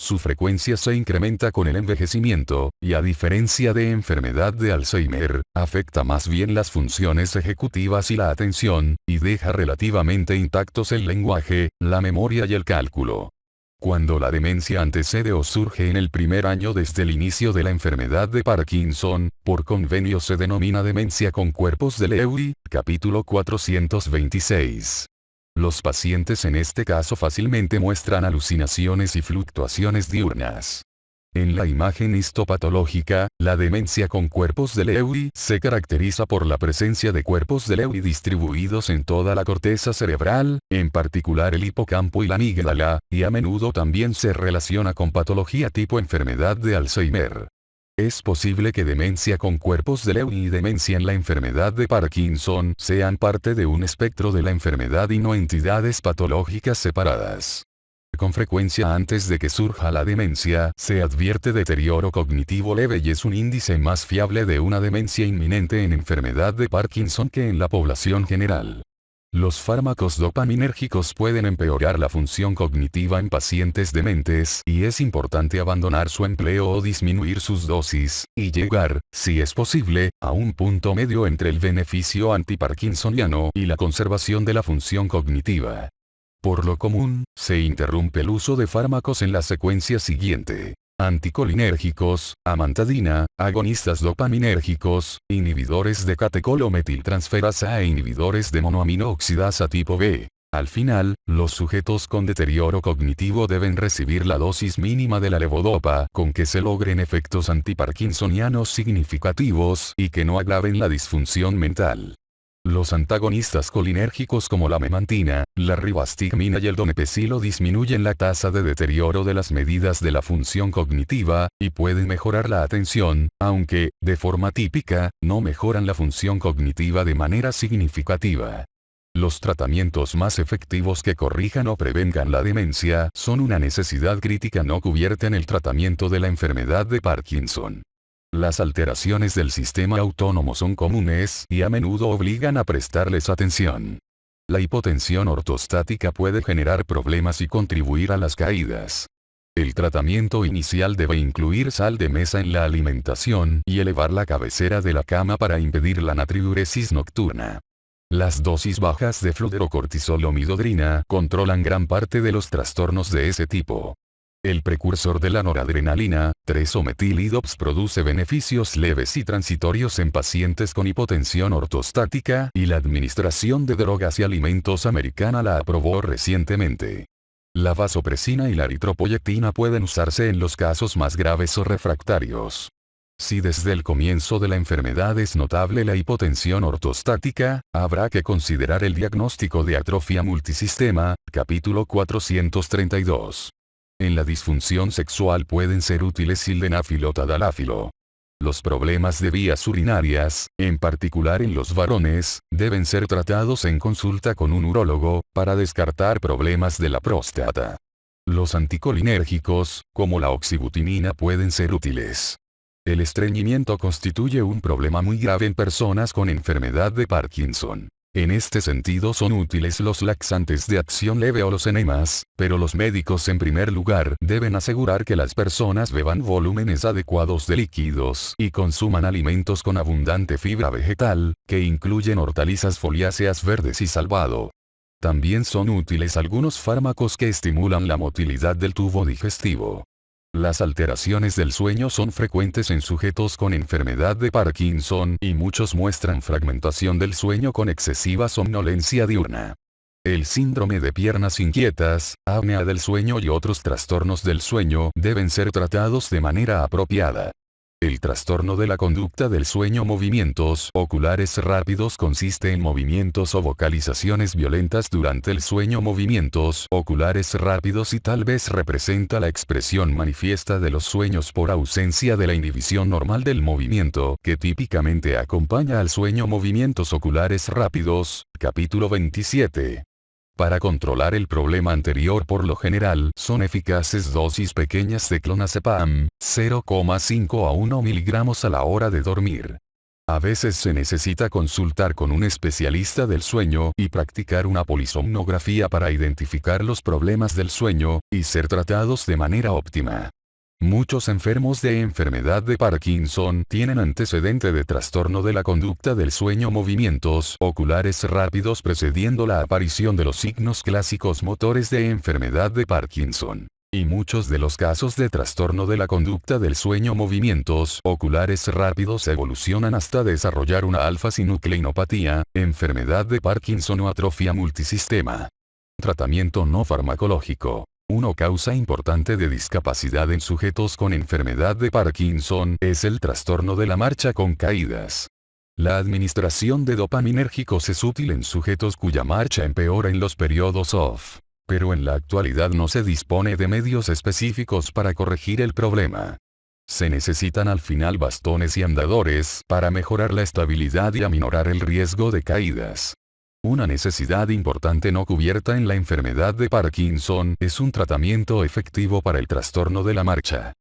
Su frecuencia se incrementa con el envejecimiento, y a diferencia de enfermedad de Alzheimer, afecta más bien las funciones ejecutivas y la atención, y deja relativamente intactos el lenguaje, la memoria y el cálculo. Cuando la demencia antecede o surge en el primer año desde el inicio de la enfermedad de Parkinson, por convenio se denomina demencia con cuerpos de Lewy, capítulo 426. Los pacientes en este caso fácilmente muestran alucinaciones y fluctuaciones diurnas. En la imagen histopatológica, la demencia con cuerpos de Lewy se caracteriza por la presencia de cuerpos de Lewy distribuidos en toda la corteza cerebral, en particular el hipocampo y la amígdala, y a menudo también se relaciona con patología tipo enfermedad de Alzheimer. Es posible que demencia con cuerpos de Lewy y demencia en la enfermedad de Parkinson sean parte de un espectro de la enfermedad y no entidades patológicas separadas. Con frecuencia antes de que surja la demencia, se advierte deterioro cognitivo leve y es un índice más fiable de una demencia inminente en enfermedad de Parkinson que en la población general. Los fármacos dopaminérgicos pueden empeorar la función cognitiva en pacientes dementes y es importante abandonar su empleo o disminuir sus dosis, y llegar, si es posible, a un punto medio entre el beneficio antiparkinsoniano y la conservación de la función cognitiva. Por lo común, se interrumpe el uso de fármacos en la secuencia siguiente: anticolinérgicos, amantadina, agonistas dopaminérgicos, inhibidores de catecol-o-metiltransferasa e inhibidores de monoamino oxidasa tipo B. Al final, los sujetos con deterioro cognitivo deben recibir la dosis mínima de la levodopa con que se logren efectos antiparkinsonianos significativos y que no agraven la disfunción mental. Los antagonistas colinérgicos como la memantina, la ribastigmina y el donepezilo disminuyen la tasa de deterioro de las medidas de la función cognitiva, y pueden mejorar la atención, aunque, de forma típica, no mejoran la función cognitiva de manera significativa. Los tratamientos más efectivos que corrijan o prevengan la demencia son una necesidad crítica no cubierta en el tratamiento de la enfermedad de Parkinson. Las alteraciones del sistema autónomo son comunes y a menudo obligan a prestarles atención. La hipotensión ortostática puede generar problemas y contribuir a las caídas. El tratamiento inicial debe incluir sal de mesa en la alimentación y elevar la cabecera de la cama para impedir la natriuresis nocturna. Las dosis bajas de fluorocortisol o midodrina controlan gran parte de los trastornos de ese tipo. El precursor de la noradrenalina, 3-o-metilidops, produce beneficios leves y transitorios en pacientes con hipotensión ortostática y la Administración de Drogas y Alimentos Americana la aprobó recientemente. La vasopresina y la eritropoyetina pueden usarse en los casos más graves o refractarios. Si desde el comienzo de la enfermedad es notable la hipotensión ortostática, habrá que considerar el diagnóstico de atrofia multisistema, capítulo 432. En la disfunción sexual pueden ser útiles sildenafil o tadalafilo. Los problemas de vías urinarias, en particular en los varones, deben ser tratados en consulta con un urólogo, para descartar problemas de la próstata. Los anticolinérgicos, como la oxibutinina, pueden ser útiles. El estreñimiento constituye un problema muy grave en personas con enfermedad de Parkinson. En este sentido son útiles los laxantes de acción leve o los enemas, pero los médicos en primer lugar deben asegurar que las personas beban volúmenes adecuados de líquidos y consuman alimentos con abundante fibra vegetal, que incluyen hortalizas foliáceas verdes y salvado. También son útiles algunos fármacos que estimulan la motilidad del tubo digestivo. Las alteraciones del sueño son frecuentes en sujetos con enfermedad de Parkinson y muchos muestran fragmentación del sueño con excesiva somnolencia diurna. El síndrome de piernas inquietas, apnea del sueño y otros trastornos del sueño deben ser tratados de manera apropiada. El trastorno de la conducta del sueño, movimientos oculares rápidos, consiste en movimientos o vocalizaciones violentas durante el sueño. Movimientos oculares rápidos y tal vez representa la expresión manifiesta de los sueños por ausencia de la inhibición normal del movimiento que típicamente acompaña al sueño. Movimientos oculares rápidos, capítulo 27. Para controlar el problema anterior, por lo general son eficaces dosis pequeñas de clonazepam, 0,5 a 1 miligramos a la hora de dormir. A veces se necesita consultar con un especialista del sueño y practicar una polisomnografía para identificar los problemas del sueño y ser tratados de manera óptima. Muchos enfermos de enfermedad de Parkinson tienen antecedente de trastorno de la conducta del sueño, movimientos oculares rápidos precediendo la aparición de los signos clásicos motores de enfermedad de Parkinson. Y muchos de los casos de trastorno de la conducta del sueño, movimientos oculares rápidos evolucionan hasta desarrollar una alfa-sinucleinopatía, enfermedad de Parkinson o atrofia multisistema. Tratamiento no farmacológico. Una causa importante de discapacidad en sujetos con enfermedad de Parkinson es el trastorno de la marcha con caídas. La administración de dopaminérgicos es útil en sujetos cuya marcha empeora en los periodos OFF, pero en la actualidad no se dispone de medios específicos para corregir el problema. Se necesitan al final bastones y andadores para mejorar la estabilidad y aminorar el riesgo de caídas. Una necesidad importante no cubierta en la enfermedad de Parkinson es un tratamiento efectivo para el trastorno de la marcha.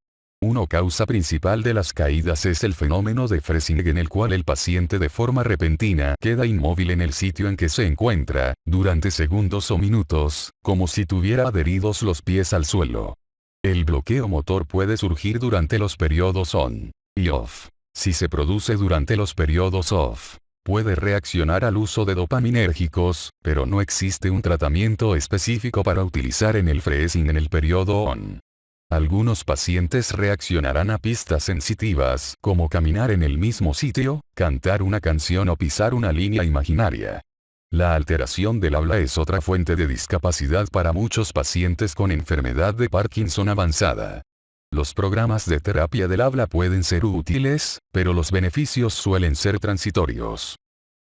Una causa principal de las caídas es el fenómeno de freezing, en el cual el paciente de forma repentina queda inmóvil en el sitio en que se encuentra, durante segundos o minutos, como si tuviera adheridos los pies al suelo. El bloqueo motor puede surgir durante los periodos on y off. Si se produce durante los periodos off, puede reaccionar al uso de dopaminérgicos, pero no existe un tratamiento específico para utilizar en el freezing en el periodo on. Algunos pacientes reaccionarán a pistas sensitivas, como caminar en el mismo sitio, cantar una canción o pisar una línea imaginaria. La alteración del habla es otra fuente de discapacidad para muchos pacientes con enfermedad de Parkinson avanzada. Los programas de terapia del habla pueden ser útiles, pero los beneficios suelen ser transitorios.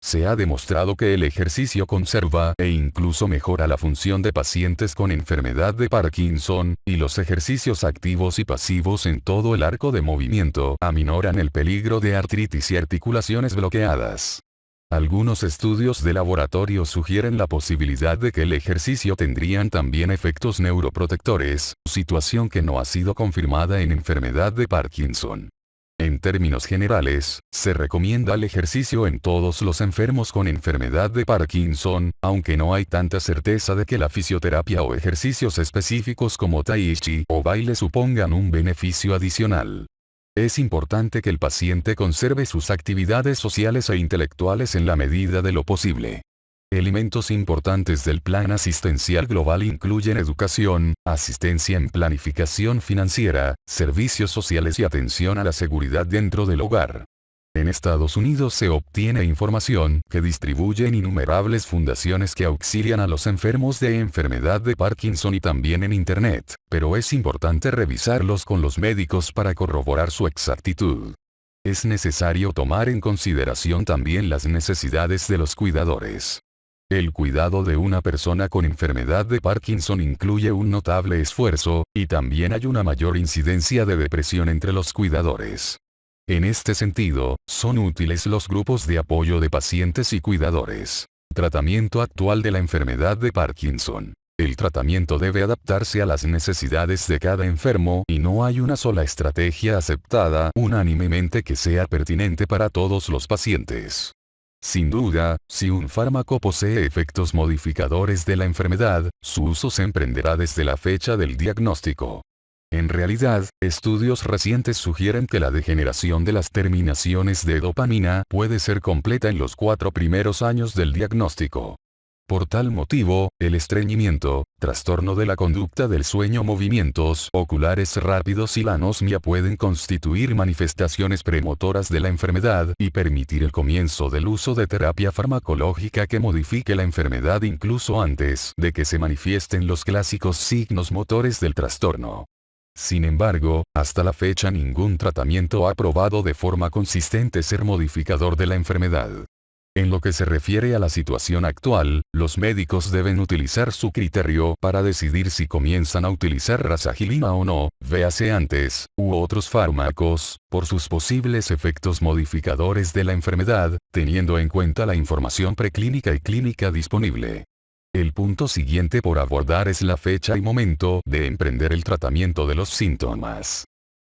Se ha demostrado que el ejercicio conserva e incluso mejora la función de pacientes con enfermedad de Parkinson, y los ejercicios activos y pasivos en todo el arco de movimiento aminoran el peligro de artritis y articulaciones bloqueadas. Algunos estudios de laboratorio sugieren la posibilidad de que el ejercicio tendrían también efectos neuroprotectores, situación que no ha sido confirmada en enfermedad de Parkinson. En términos generales, se recomienda el ejercicio en todos los enfermos con enfermedad de Parkinson, aunque no hay tanta certeza de que la fisioterapia o ejercicios específicos como tai chi o baile supongan un beneficio adicional. Es importante que el paciente conserve sus actividades sociales e intelectuales en la medida de lo posible. Elementos importantes del Plan Asistencial Global incluyen educación, asistencia en planificación financiera, servicios sociales y atención a la seguridad dentro del hogar. En Estados Unidos se obtiene información que distribuyen innumerables fundaciones que auxilian a los enfermos de enfermedad de Parkinson y también en Internet, pero es importante revisarlos con los médicos para corroborar su exactitud. Es necesario tomar en consideración también las necesidades de los cuidadores. El cuidado de una persona con enfermedad de Parkinson incluye un notable esfuerzo, y también hay una mayor incidencia de depresión entre los cuidadores. En este sentido, son útiles los grupos de apoyo de pacientes y cuidadores. Tratamiento actual de la enfermedad de Parkinson. El tratamiento debe adaptarse a las necesidades de cada enfermo y no hay una sola estrategia aceptada unánimemente que sea pertinente para todos los pacientes. Sin duda, si un fármaco posee efectos modificadores de la enfermedad, su uso se emprenderá desde la fecha del diagnóstico. En realidad, estudios recientes sugieren que la degeneración de las terminaciones de dopamina puede ser completa en los 4 primeros años del diagnóstico. Por tal motivo, el estreñimiento, trastorno de la conducta del sueño, movimientos oculares rápidos y la anosmia pueden constituir manifestaciones premotoras de la enfermedad y permitir el comienzo del uso de terapia farmacológica que modifique la enfermedad incluso antes de que se manifiesten los clásicos signos motores del trastorno. Sin embargo, hasta la fecha ningún tratamiento ha probado de forma consistente ser modificador de la enfermedad. En lo que se refiere a la situación actual, los médicos deben utilizar su criterio para decidir si comienzan a utilizar rasagilina o no, véase antes, u otros fármacos, por sus posibles efectos modificadores de la enfermedad, teniendo en cuenta la información preclínica y clínica disponible. El punto siguiente por abordar es la fecha y momento de emprender el tratamiento de los síntomas.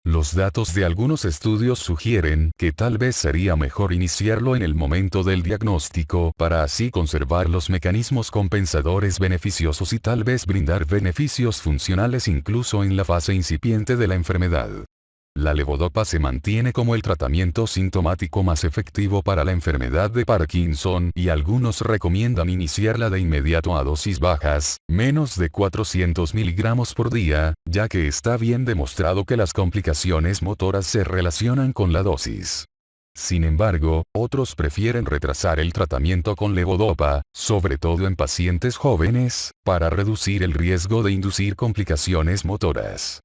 Los datos de algunos estudios sugieren que tal vez sería mejor iniciarlo en el momento del diagnóstico para así conservar los mecanismos compensadores beneficiosos y tal vez brindar beneficios funcionales incluso en la fase incipiente de la enfermedad. La levodopa se mantiene como el tratamiento sintomático más efectivo para la enfermedad de Parkinson y algunos recomiendan iniciarla de inmediato a dosis bajas, menos de 400 miligramos por día, ya que está bien demostrado que las complicaciones motoras se relacionan con la dosis. Sin embargo, otros prefieren retrasar el tratamiento con levodopa, sobre todo en pacientes jóvenes, para reducir el riesgo de inducir complicaciones motoras.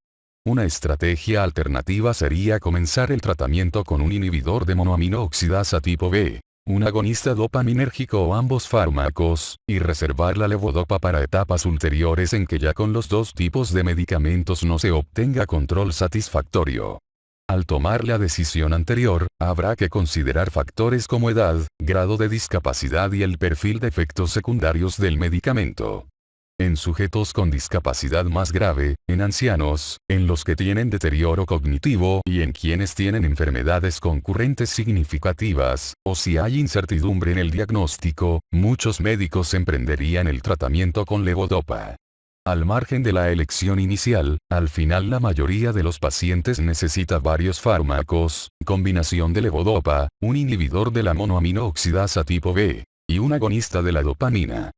Una estrategia alternativa sería comenzar el tratamiento con un inhibidor de monoamino oxidasa tipo B, un agonista dopaminérgico o ambos fármacos, y reservar la levodopa para etapas ulteriores en que ya con los dos tipos de medicamentos no se obtenga control satisfactorio. Al tomar la decisión anterior, habrá que considerar factores como edad, grado de discapacidad y el perfil de efectos secundarios del medicamento. En sujetos con discapacidad más grave, en ancianos, en los que tienen deterioro cognitivo y en quienes tienen enfermedades concurrentes significativas, o si hay incertidumbre en el diagnóstico, muchos médicos emprenderían el tratamiento con levodopa. Al margen de la elección inicial, al final la mayoría de los pacientes necesita varios fármacos, combinación de levodopa, un inhibidor de la monoamino oxidasa tipo B, y un agonista de la dopamina.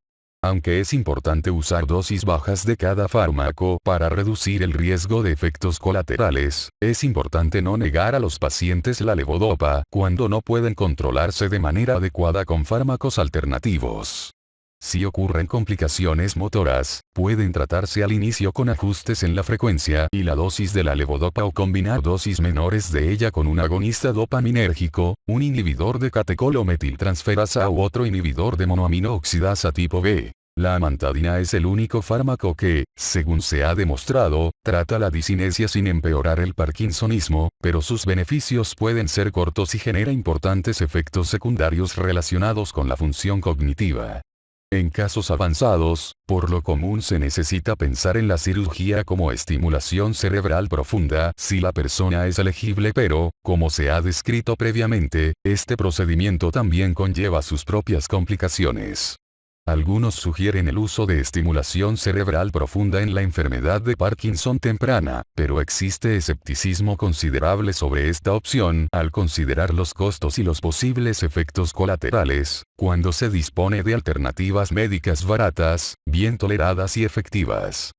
Aunque es importante usar dosis bajas de cada fármaco para reducir el riesgo de efectos colaterales, es importante no negar a los pacientes la levodopa cuando no pueden controlarse de manera adecuada con fármacos alternativos. Si ocurren complicaciones motoras, pueden tratarse al inicio con ajustes en la frecuencia y la dosis de la levodopa o combinar dosis menores de ella con un agonista dopaminérgico, un inhibidor de catecol-o-metiltransferasa u otro inhibidor de monoamino oxidasa tipo B. La amantadina es el único fármaco que, según se ha demostrado, trata la disinesia sin empeorar el parkinsonismo, pero sus beneficios pueden ser cortos y genera importantes efectos secundarios relacionados con la función cognitiva. En casos avanzados, por lo común se necesita pensar en la cirugía como estimulación cerebral profunda si la persona es elegible, pero, como se ha descrito previamente, este procedimiento también conlleva sus propias complicaciones. Algunos sugieren el uso de estimulación cerebral profunda en la enfermedad de Parkinson temprana, pero existe escepticismo considerable sobre esta opción al considerar los costos y los posibles efectos colaterales, cuando se dispone de alternativas médicas baratas, bien toleradas y efectivas.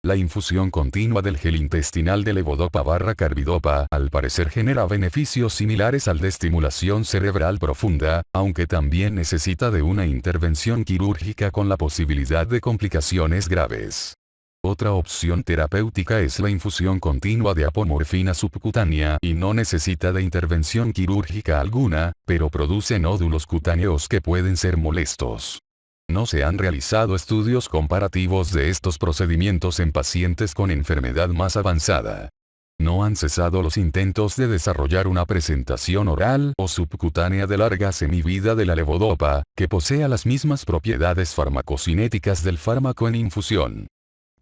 La infusión continua del gel intestinal de levodopa/carbidopa al parecer genera beneficios similares al de estimulación cerebral profunda, aunque también necesita de una intervención quirúrgica con la posibilidad de complicaciones graves. Otra opción terapéutica es la infusión continua de apomorfina subcutánea y no necesita de intervención quirúrgica alguna, pero produce nódulos cutáneos que pueden ser molestos. No se han realizado estudios comparativos de estos procedimientos en pacientes con enfermedad más avanzada. No han cesado los intentos de desarrollar una presentación oral o subcutánea de larga semivida de la levodopa, que posea las mismas propiedades farmacocinéticas del fármaco en infusión.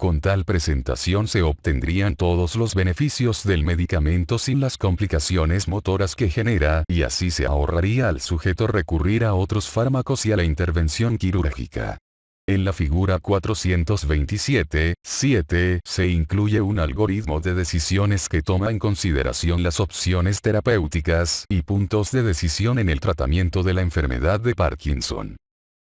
Con tal presentación se obtendrían todos los beneficios del medicamento sin las complicaciones motoras que genera, y así se ahorraría al sujeto recurrir a otros fármacos y a la intervención quirúrgica. En la figura 427.7 se incluye un algoritmo de decisiones que toma en consideración las opciones terapéuticas y puntos de decisión en el tratamiento de la enfermedad de Parkinson.